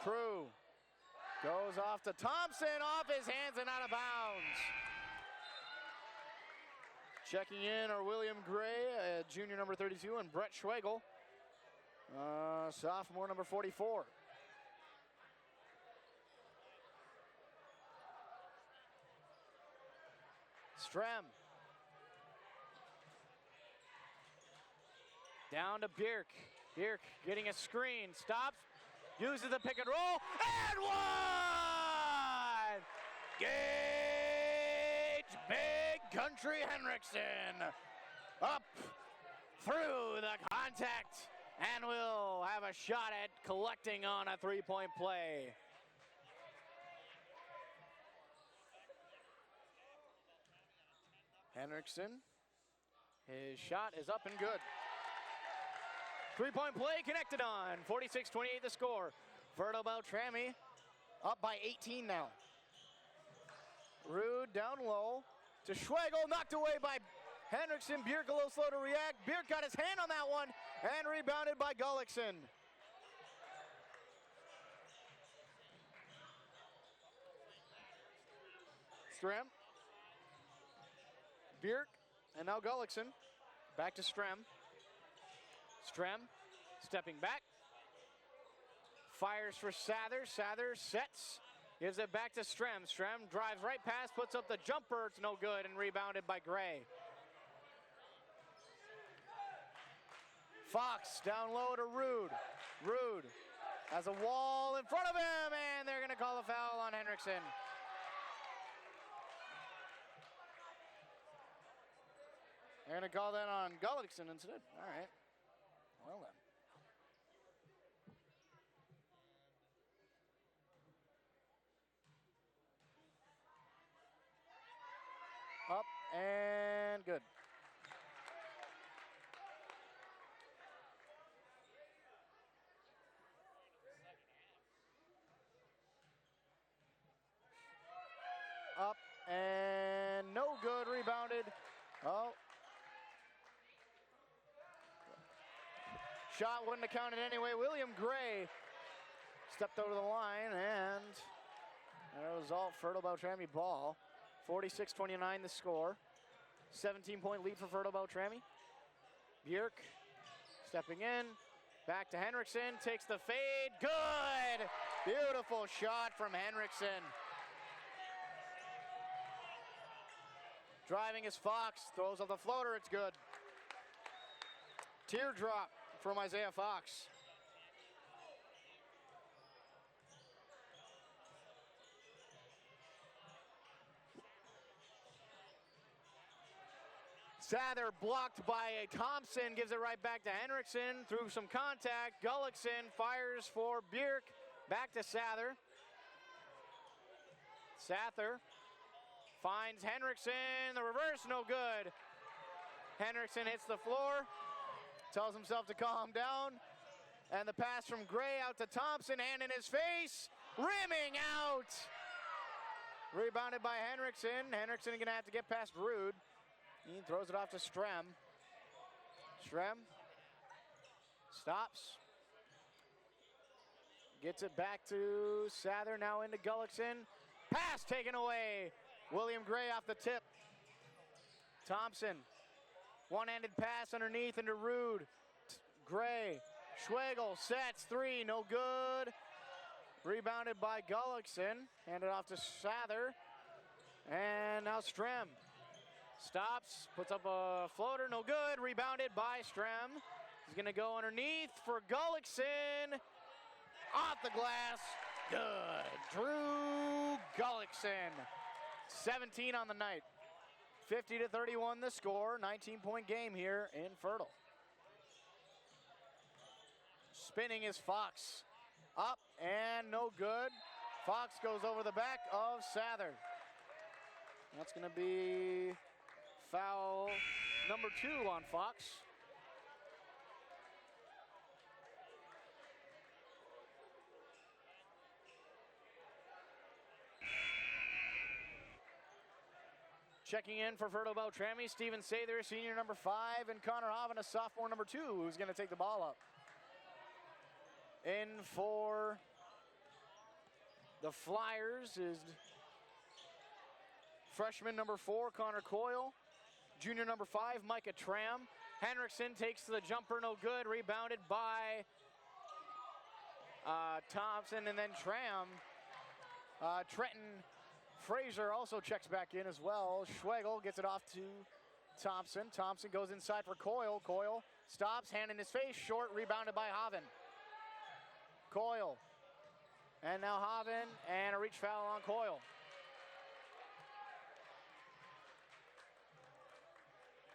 S3: Prue goes off to Thompson, off his hands and out of bounds. Checking in are William Gray, junior number 32, and Brett Schwegel, sophomore number 44. Strem. Down to Bierk. Bierk getting a screen, stops, uses the pick and roll, and one! Gage Big Country Henriksen up through the contact, and we'll have a shot at collecting on a three-point play. Henriksen, his shot is up and good. Three-point play connected on. 46-28 the score. Fertile Beltrami up by 18 now. Rude down low to Schwegel, knocked away by Henriksen. Bjerk a little slow to react. Bjerk got his hand on that one and rebounded by Gullikson. Strem. Bjerk, and now Gullikson. Back to Strem. Strem stepping back. Fires for Sather. Sather sets. Gives it back to Strem. Strem drives right past, puts up the jumper. It's no good and rebounded by Gray. Fox down low to Rude. Rude has a wall in front of him, and they're going to call a foul on Henriksen. They're going to call that on Gullikson instead. All right. Well then. Up and good. Up and no good. Rebounded. Oh. Shot wouldn't have counted anyway. William Gray stepped over the line, and the result, Fertile Beltrami ball. 46-29 the score. 17-point lead for Fertile Beltrami. Bjerk stepping in. Back to Henriksen. Takes the fade. Good! Beautiful shot from Henriksen. Driving is Fox. Throws up the floater. It's good. Teardrop from Isaiah Fox. Sather blocked by Thompson, gives it right back to Henriksen through some contact. Gullikson fires for Bjerk, back to Sather. Sather finds Henriksen, the reverse, no good. Henriksen hits the floor, tells himself to calm down, and the pass from Gray out to Thompson, hand in his face, rimming out. Rebounded by Henriksen. Henriksen gonna have to get past Rude. He throws it off to Strem. Strem stops. Gets it back to Sather, now into Gullikson. Pass taken away. William Gray off the tip. Thompson, one-handed pass underneath into Rude. Gray, Schwegel sets, three, no good. Rebounded by Gullikson. Handed off to Sather. And now Strem. Stops, puts up a floater, no good. Rebounded by Strem. He's gonna go underneath for Gullikson. Off the glass, good. Drew Gullikson, 17 on the night. 50-31 the score, 19-point game here in Fertile. Spinning is Fox. Up and no good. Fox goes over the back of Sather. That's gonna be foul number 2 on Fox. Checking in for Fertile Beltrami, Steven Sather, senior number 5, and Connor Hoven, a sophomore number 2, who's gonna take the ball up. In for the Flyers is freshman number 4, Connor Coyle. Junior number 5, Micah Tram. Henriksen takes the jumper, no good. Rebounded by Thompson, and then Tram. Trenton Fraser also checks back in as well. Schwegel gets it off to Thompson. Thompson goes inside for Coyle. Coyle stops, hand in his face, short, rebounded by Hoven. Coyle. And now Hoven, and a reach foul on Coyle.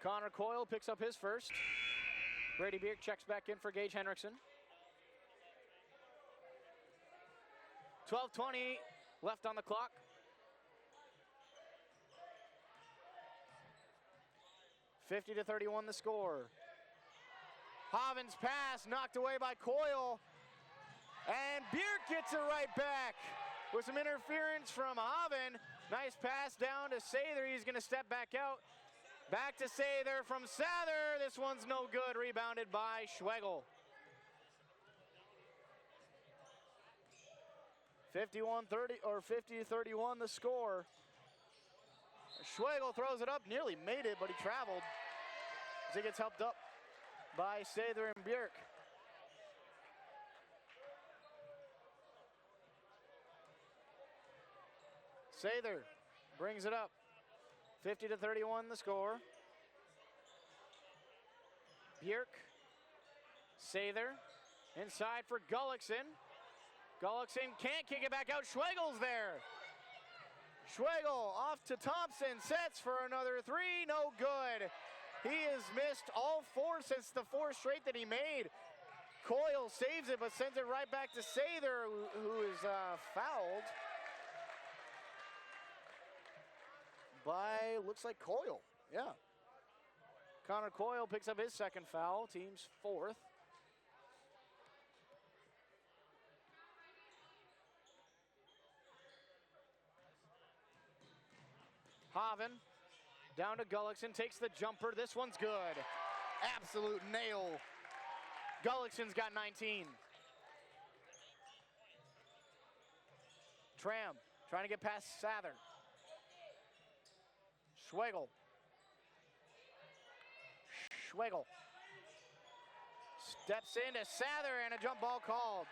S3: Connor Coyle picks up his first. Brady Bjerk checks back in for Gage Henriksen. 12:20 left on the clock. (50-31) the score. Hoven's pass knocked away by Coyle. And Bjerk gets it right back with some interference from Haven. Nice pass down to Sather. He's going to step back out. Back to Sather from Sather. This one's no good. Rebounded by Schwegel. 51-30 or 50-31 the score. Schwegel throws it up, nearly made it, but he traveled as he gets helped up by Sather and Bjerk. Sather brings it up. 50-31 the score. Bjerk, Sather, inside for Gullickson. Gullickson can't kick it back out. Schwegel's there. Schwegel off to Thompson, sets for another three, no good. He has missed all four since the four straight that he made. Coyle saves it, but sends it right back to Sather, who is fouled by, looks like Coyle, yeah. Connor Coyle picks up his second foul, team's fourth. Haven down to Gullickson, takes the jumper. This one's good. Absolute nail. Gullickson's got 19. Tram trying to get past Sather. Schwegel. Steps into Sather and a jump ball called.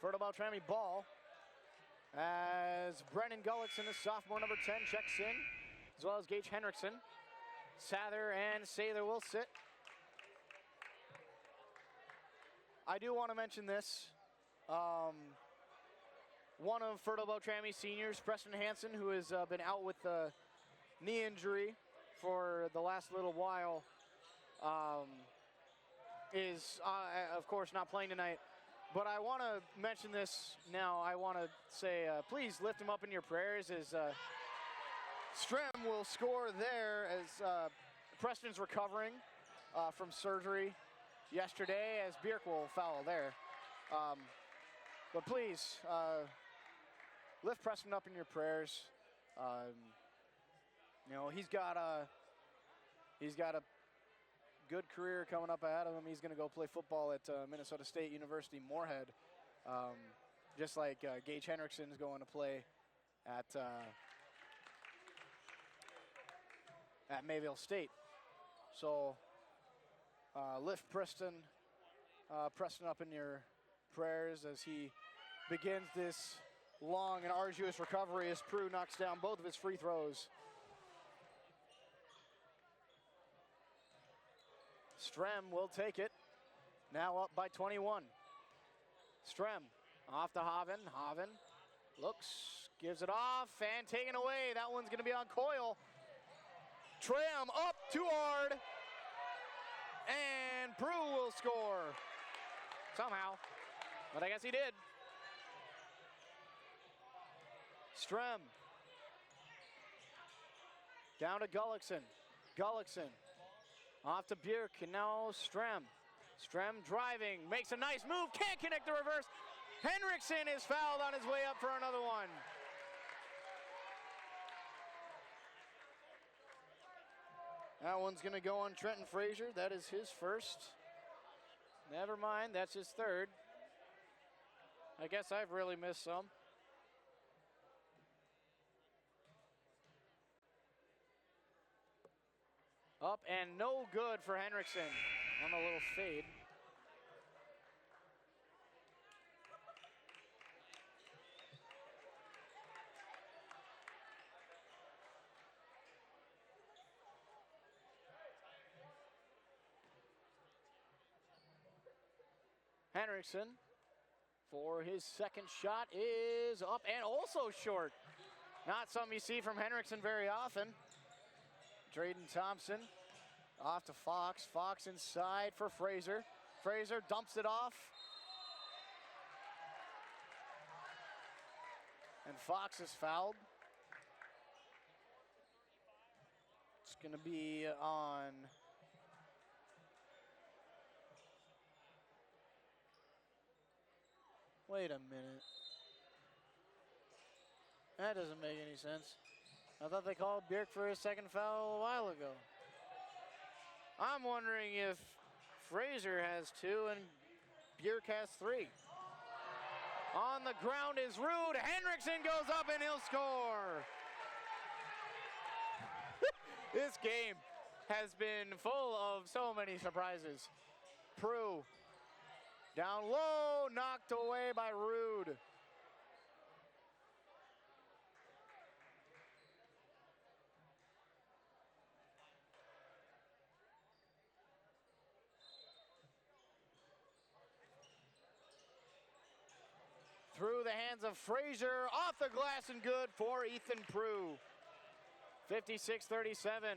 S3: Fertile Beltrami ball as Brennan Gullickson, the sophomore, number 10, checks in, as well as Gage Henriksen. Sather and Sather will sit. I do want to mention this. One of Fertile Beltrami's seniors, Preston Hansen, who has been out with a knee injury for the last little while, is, of course, not playing tonight. But I want to mention this now. I want to say, please lift him up in your prayers as Strem will score there as Preston's recovering from surgery yesterday, as Bjerk will foul there. But please, lift Preston up in your prayers. You know, he's got a good career coming up ahead of him. He's going to go play football at Minnesota State University Moorhead, just like Gage Henriksen is going to play at Mayville State. So lift Preston up in your prayers as he begins this long and arduous recovery as Prue knocks down both of his free throws. Strem will take it, now up by 21. Strem off to Haven. Haven looks, gives it off, and taken away. That one's going to be on Coyle. Tram up too hard, and Prue will score somehow, but I guess he did. Strem down to Gullickson. Gullickson off to Bjerk, and now Strem. Strem driving, makes a nice move, can't connect the reverse. Henriksen is fouled on his way up for another one. That one's gonna go on Trenton Frazier. That is his first. Never mind, that's his third. I guess I've really missed some. Up and no good for Henriksen on a little fade. Henriksen for his second shot is up and also short. Not something you see from Henriksen very often. Drayden Thompson off to Fox. Fox inside for Fraser. Fraser dumps it off. And Fox is fouled. It's going to be on Wait a minute. That doesn't make any sense. I thought they called Bjerk for his second foul a while ago. I'm wondering if Fraser has 2 and Bjerk has 3. On the ground is Rude. Henriksen goes up and he'll score. This game has been full of so many surprises. Prue down low, knocked away by Rude. Through the hands of Fraser, off the glass and good for Ethan Prue. 56-37,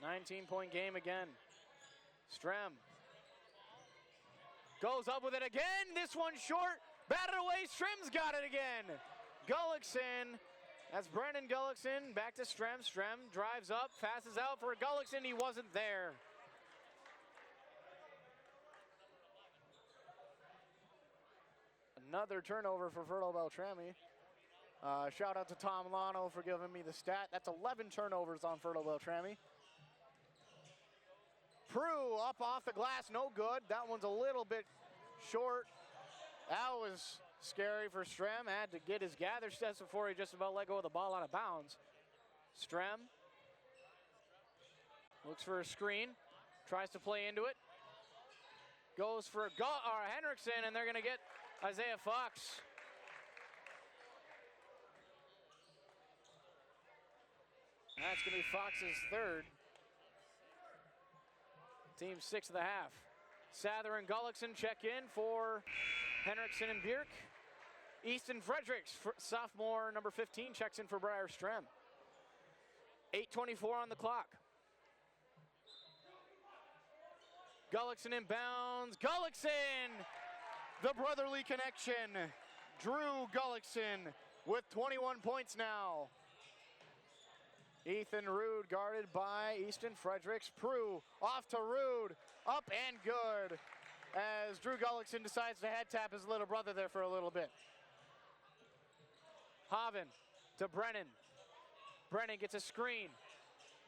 S3: 19-point game again. Strem goes up with it again. This one short, batted away. Strem's got it again. Gullickson, that's Brennan Gullickson. Back to Strem. Strem drives up, passes out for Gullickson. He wasn't there. Another turnover for Fertile Beltrami. Shout out to Tom Lano for giving me the stat. That's 11 turnovers on Fertile Beltrami. Prue up off the glass, no good. That one's a little bit short. That was scary for Strem. Had to get his gather steps before he just about let go of the ball out of bounds. Strem looks for a screen, tries to play into it. Goes for Henriksen, and they're going to get Isaiah Fox. That's going to be Fox's third. Team 6 of the half. Sather and Gullickson check in for Henriksen and Bjerk. Easton Fredericks, sophomore number 15, checks in for Briar Strem. 8:24 on the clock. Gullickson inbounds. Gullickson! The brotherly connection. Drew Gullickson with 21 points now. Ethan Rude guarded by Easton Fredericks. Prue off to Rude. Up and good. As Drew Gullickson decides to head tap his little brother there for a little bit. Haven to Brennan. Brennan gets a screen.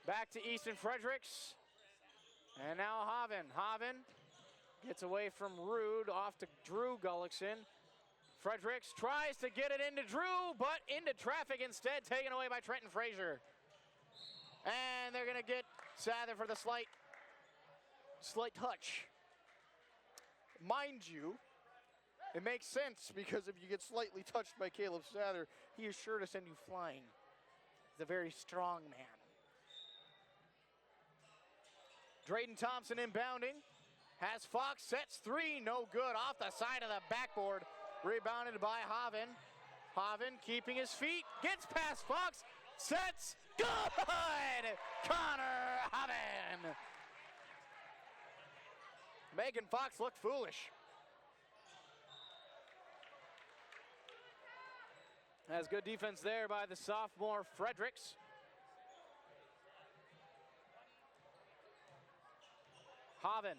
S3: Back to Easton Fredericks. And now Haven. Haven gets away from Rude, off to Drew Gullickson. Fredericks tries to get it into Drew, but into traffic instead, taken away by Trenton Fraser. And they're gonna get Sather for the slight touch. Mind you, it makes sense because if you get slightly touched by Caleb Sather, he is sure to send you flying. He's a very strong man. Drayden Thompson inbounding. Has Fox, sets 3, no good. Off the side of the backboard. Rebounded by Haven. Haven keeping his feet. Gets past Fox. Sets. Good! Connor Haven. Making Fox look foolish. Has good defense there by the sophomore Fredericks. Haven.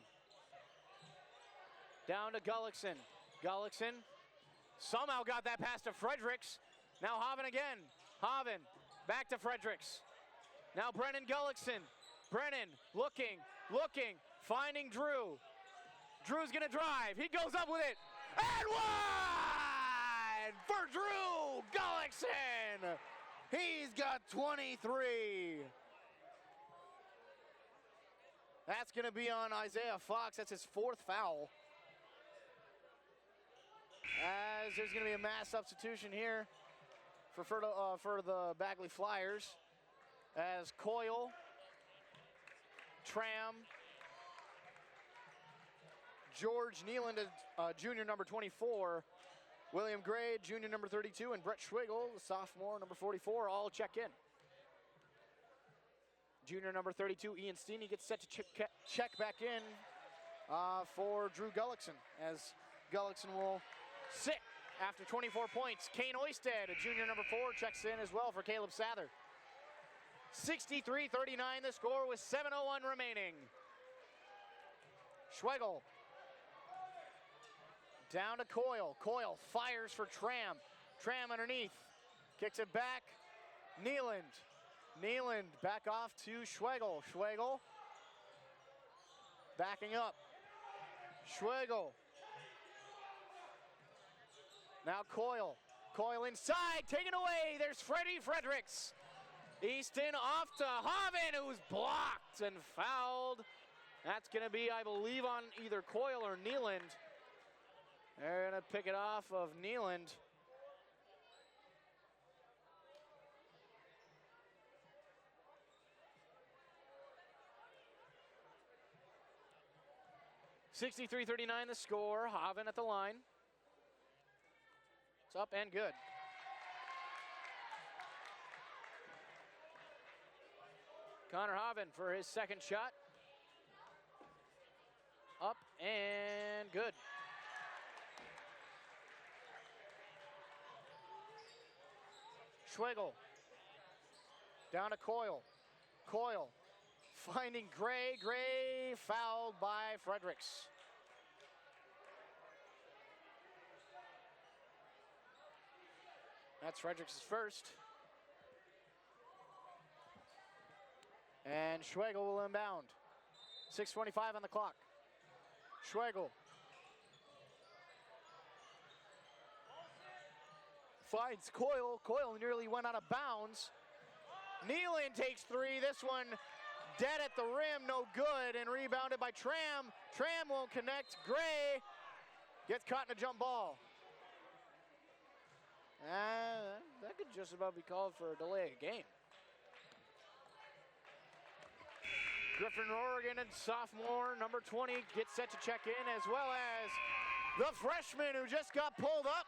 S3: Down to Gullickson. Gullickson somehow got that pass to Fredericks. Now Haven again. Haven back to Fredericks. Now Brennan Gullickson. Brennan looking, finding Drew. Drew's gonna drive. He goes up with it. And one for Drew Gullickson. He's got 23. That's gonna be on Isaiah Fox. That's his 4th foul. As there's going to be a mass substitution here for the Bagley Flyers. As Coyle, Tram, George Nealand, junior number 24, William Gray, junior number 32, and Brett Schwigel, the sophomore number 44, all check in. Junior number 32, Ian Steeney, gets set to check back in for Drew Gullickson, as Gullickson will sit after 24 points. Kane Oisted, a junior number 4, checks in as well for Caleb Sather. 63-39 the score with 7:01 remaining. Schwegel Down to Coyle. Coyle fires for Tram. Tram underneath. Kicks it back. Nealand. Nealand back off to Schwegel. Schwegel backing up. Schwegel. Now Coyle. Coyle inside, taken away. There's Freddie Fredericks. Easton off to Hoven, who's blocked and fouled. That's going to be, I believe, on either Coyle or Nealand. They're going to pick it off of Nealand. $63-39 the score. Hoven at the line. It's up and good. Connor Hoven for his second shot. Up and good. Schwegel. Down to Coyle. Coyle finding Gray. Gray fouled by Fredericks. That's Fredericks' first. And Schwegel will inbound. 6:25 on the clock. Schwegel. Finds Coyle. Coyle nearly went out of bounds. Nealand takes three. This one dead at the rim, no good, and rebounded by Tram. Tram won't connect. Gray gets caught in a jump ball. That could just about be called for a delay of game. Griffin Oregon and sophomore number 20 gets set to check in, as well as the freshman who just got pulled up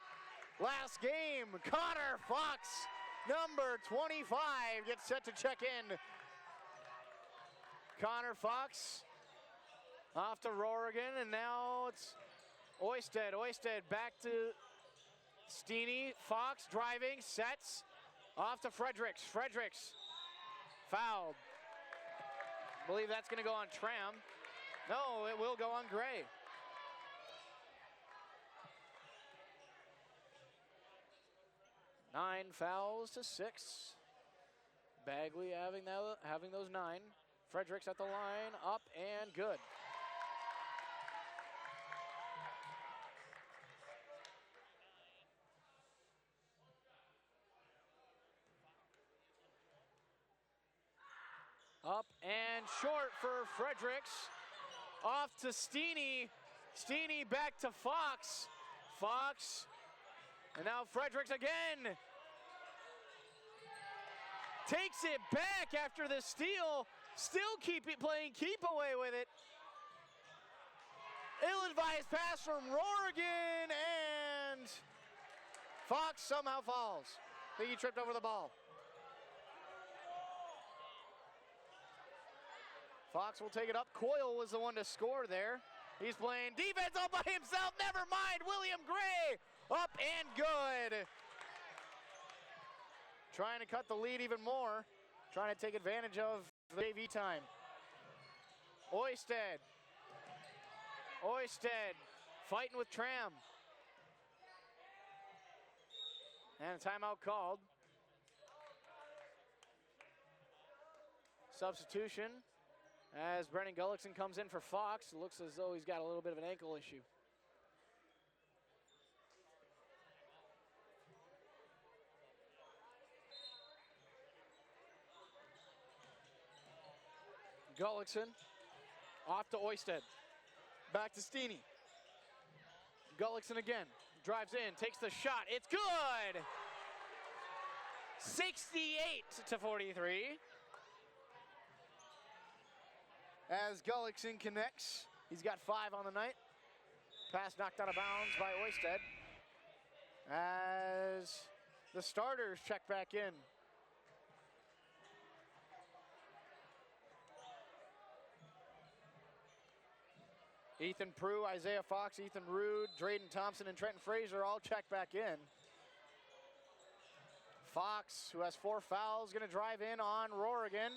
S3: last game, Connor Fox, number 25, gets set to check in. Connor Fox off to Rorigan, and now it's Oisted. Oisted back to Steeny. Fox driving, sets, off to Fredericks. Fredericks fouled. I believe that's going to go on Tram. No, it will go on Gray. Nine fouls to 6. Bagley having those 9. Fredericks at the line, up and good. Up and short for Fredericks. Off to Steeny. Steeny back to Fox. Fox. And now Fredericks again. Takes it back after the steal. Still playing keep away with it. Ill-advised pass from Rorigan, and Fox somehow falls. I think he tripped over the ball. Fox will take it up. Coyle was the one to score there. He's playing defense all by himself. Never mind. William Gray up and good. Trying to cut the lead even more. Trying to take advantage of the AV time. Oisted. Oisted fighting with Tram. And a timeout called. Substitution as Brennan Gullickson comes in for Fox. It looks as though he's got a little bit of an ankle issue. Gullickson off to Oisted. Back to Steeny. Gullickson again. Drives in, takes the shot. It's good! 68-43. As Gullickson connects, he's got 5 on the night. Pass knocked out of bounds by Oisted. As the starters check back in. Ethan Prue, Isaiah Fox, Ethan Rude, Drayden Thompson, and Trenton Fraser all check back in. Fox, who has 4 fouls, going to drive in on Rorigan,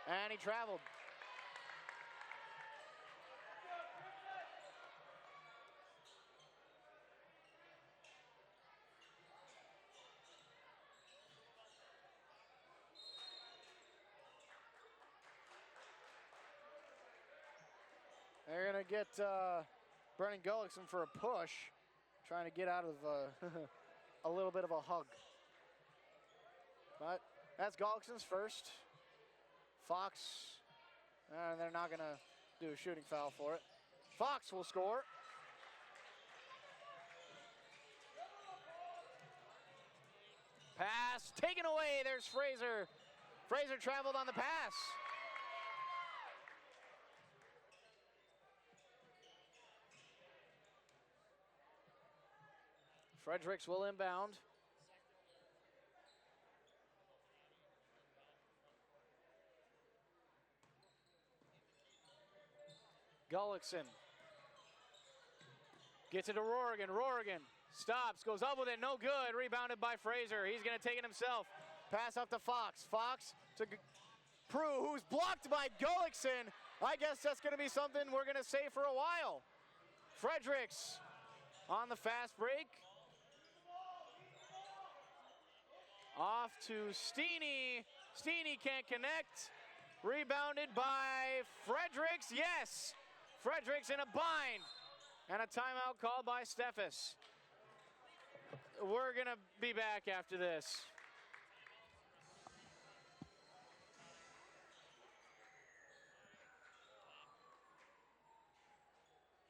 S3: and he traveled. They're going to get Brennan Gullickson for a push, trying to get out of a little bit of a hug. But that's Gullickson's first. Fox, they're not going to do a shooting foul for it. Fox will score. Pass taken away. There's Fraser. Fraser traveled on the pass. Fredericks will inbound. Gullickson gets it to Rorigan. Rorigan stops, goes up with it, no good. Rebounded by Fraser. He's going to take it himself. Pass up to Fox. Fox to Prue, who's blocked by Gullickson. I guess that's going to be something we're going to say for a while. Fredericks on the fast break. Off to Steeny. Steeny can't connect. Rebounded by Fredericks. Yes! Fredericks in a bind. And a timeout called by Steffes. We're going to be back after this.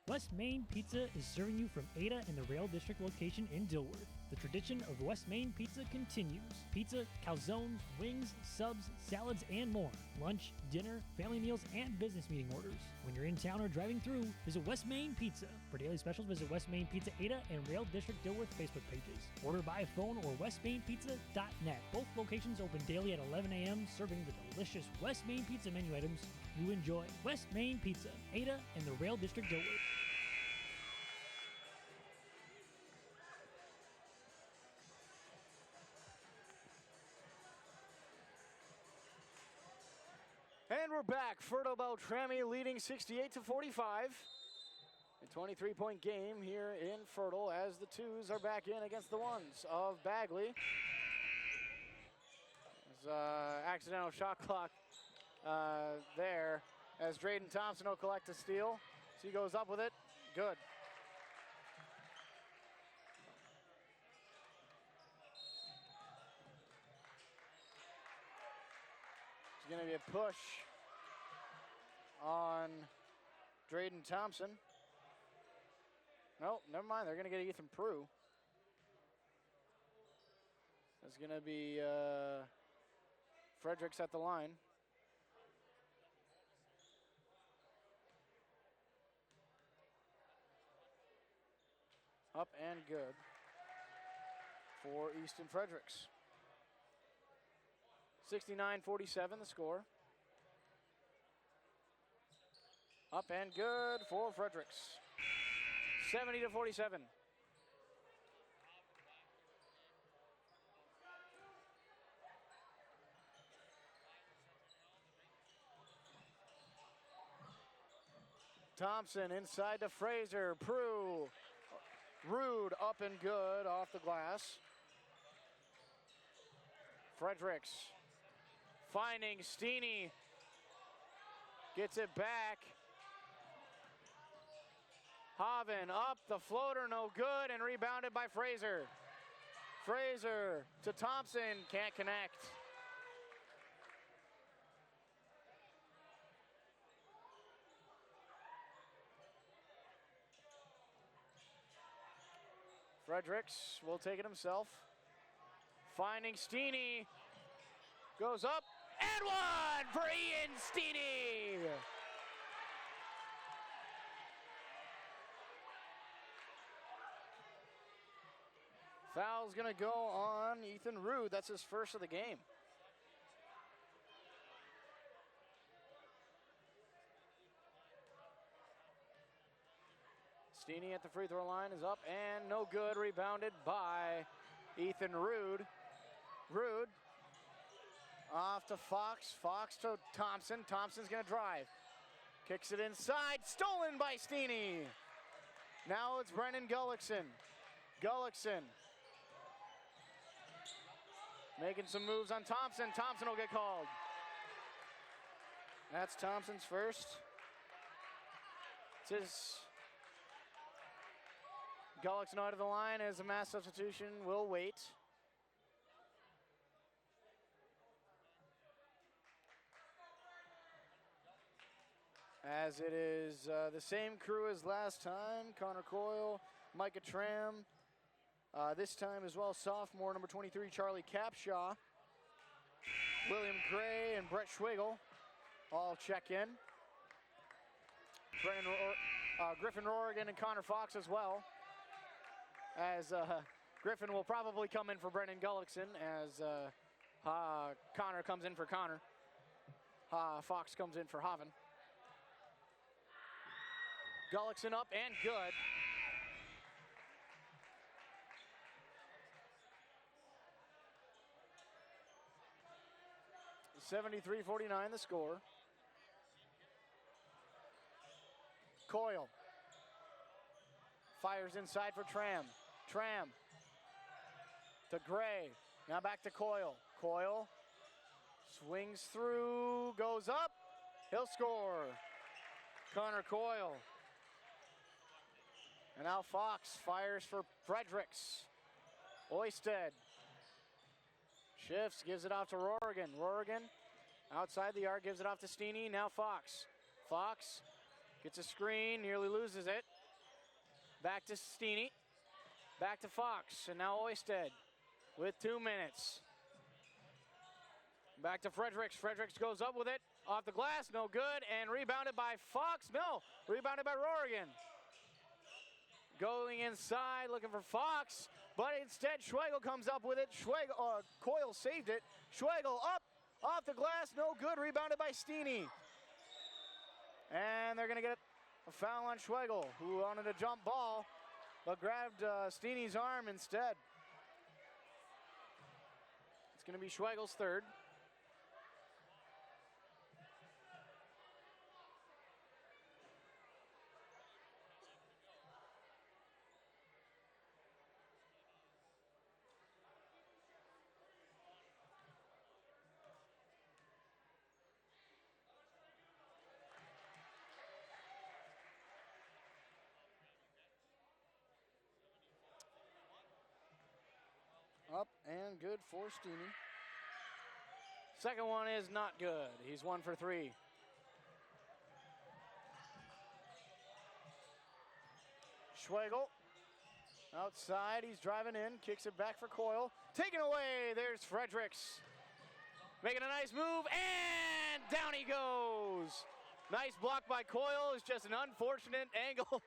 S5: West Main Pizza is serving you from Ada and the Rail District location in Dilworth. The tradition of West Main Pizza continues. Pizza, calzones, wings, subs, salads, and more. Lunch, dinner, family meals, and business meeting orders. When you're in town or driving through, visit West Main Pizza. For daily specials, visit West Main Pizza Ada and Rail District Dilworth Facebook pages. Order by phone or westmainpizza.net. Both locations open daily at 11 a.m., serving the delicious West Main Pizza menu items you enjoy. West Main Pizza, Ada and the Rail District Dilworth.
S3: And we're back. Fertile Beltrami leading 68-45. A 23-point game here in Fertile as the twos are back in against the ones of Bagley. There's accidental shot clock there as Drayden Thompson will collect a steal. So he goes up with it. Good. It's going to be a push on Drayden Thompson. No, never mind. They're going to get Ethan Prue. It's going to be Fredericks at the line. Up and good for Easton Fredericks. 69-47 the score. Up and good for Fredericks. 70-47. Thompson inside to Fraser. Prue. Rude up and good off the glass. Fredericks finding Steeny. Gets it back. Haven up the floater, no good, and rebounded by Fraser. Fraser to Thompson, can't connect. Fredericks will take it himself. Finding Steeny. Goes up and one for Ian Steeny. Foul's gonna go on Ethan Rude. That's his first of the game. Steeny at the free throw line is up and no good. Rebounded by Ethan Rude. Rude off to Fox. Fox to Thompson. Thompson's gonna drive. Kicks it inside. Stolen by Steeny. Now it's Brennan Gullickson. Gullickson making some moves on Thompson. Thompson will get called. That's Thompson's first. Says Gullick's out of the line as a mass substitution will wait. As it is the same crew as last time, Connor Coyle, Micah Tram. This time as well, sophomore number 23, Charlie Capshaw. William Gray and Brett Schwigel all check in. Griffin Rorigan and Connor Fox as well. As Griffin will probably come in for Brendan Gullickson as Connor comes in for Connor. Fox comes in for Hoven. Gullickson up and good. (73-49) the score. Coyle fires inside for Tram. Tram to Gray. Now back to Coyle. Coyle swings through, goes up. He'll score. Connor Coyle. And now Fox fires for Fredericks. Oisted shifts, gives it off to Rorigan. Rorigan outside the arc, gives it off to Steeney. Now Fox. Fox gets a screen, nearly loses it. Back to Steeney. Back to Fox. And now Oisted with 2 minutes. Back to Fredericks. Fredericks goes up with it. Off the glass, no good. And rebounded by Fox. No, rebounded by Rorigan. Going inside, looking for Fox. But instead, Schwegel comes up with it. Coyle saved it. Schwegel up, off the glass, no good. Rebounded by Steeney. And they're going to get a foul on Schwegel, who wanted a jump ball, but grabbed Steeney's arm instead. It's going to be Schwegel's third. Up and good for Steeney. Second one is not good. He's 1 for 3. Schwegel outside. He's driving in. Kicks it back for Coyle. Taken away. There's Fredericks. Making a nice move. And down he goes. Nice block by Coyle. It's just an unfortunate angle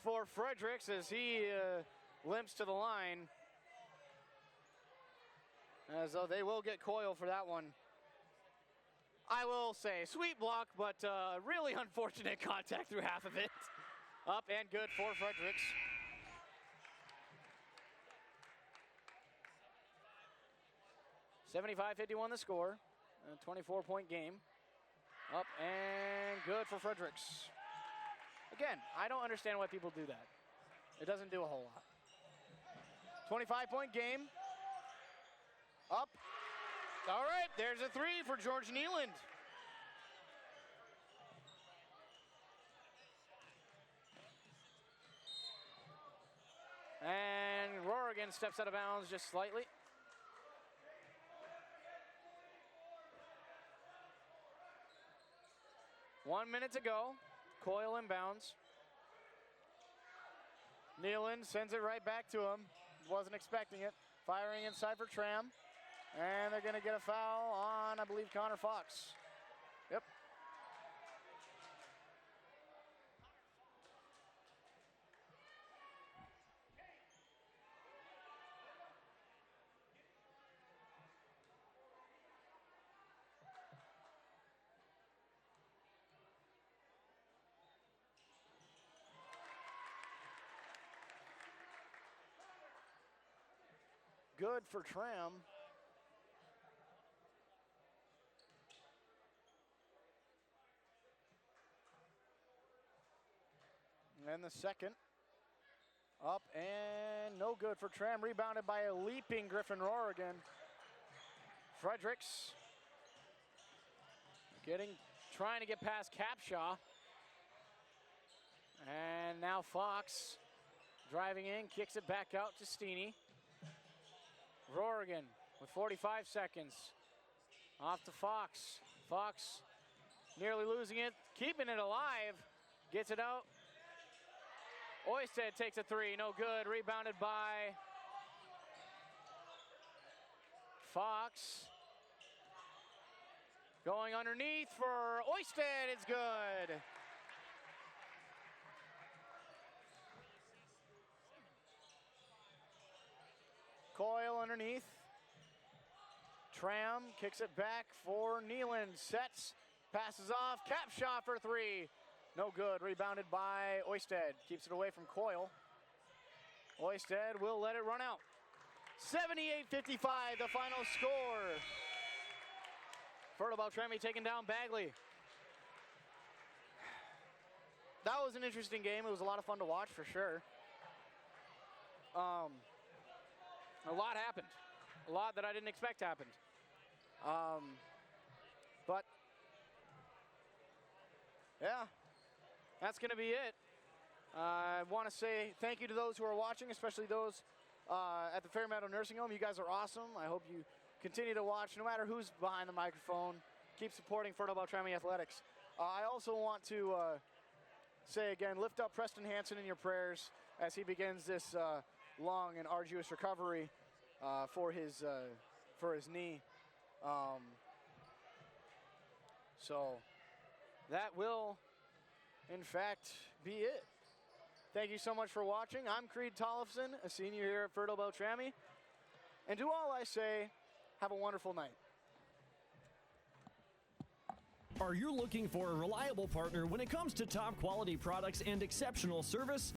S3: for Fredericks as he limps to the line. As though they will get Coyle for that one. I will say, sweet block, but really unfortunate contact through half of it. Up and good for Fredericks. (75-51) the score. A 24-point game. Up and good for Fredericks. Again, I don't understand why people do that. It doesn't do a whole lot. 25-point game. Up. All right, there's a three for George Nealand. And Rorigan steps out of bounds just slightly. One minute to go. Coyle inbounds. Nealand sends it right back to him. Wasn't expecting it. Firing inside for Tram. And they're going to get a foul on, I believe, Connor Fox. Yep. Good for Tram. And the second. Up and no good for Tram. Rebounded by a leaping Griffin Rorigan. Fredericks trying to get past Capshaw. And now Fox driving in, kicks it back out to Steeney. Rorigan with 45 seconds. Off to Fox. Fox nearly losing it, keeping it alive. Gets it out. Oisted takes a three, no good. Rebounded by Fox. Going underneath for Oisted, it's good. Coyle underneath. Tram kicks it back for Nealon. Sets, passes off, cap shot for three. No good, rebounded by Oisted. Keeps it away from Coyle. Oisted will let it run out. 78-55, the final score. Fertile Beltrami taking down Bagley. That was an interesting game. It was a lot of fun to watch for sure. A lot happened. A lot that I didn't expect happened. But yeah, that's going to be it. I want to say thank you to those who are watching, especially those at the Fairmeadow Nursing Home. You guys are awesome. I hope you continue to watch, no matter who's behind the microphone. Keep supporting Fertile Beltrami Athletics. I also want to say again, lift up Preston Hansen in your prayers as he begins this long and arduous recovery for his knee. So that will, in fact, be it. Thank you so much for watching. I'm Creed Tollefson, a senior here at Fertile Beltrami. And to all I say, have a wonderful night.
S6: Are you looking for a reliable partner when it comes to top quality products and exceptional service?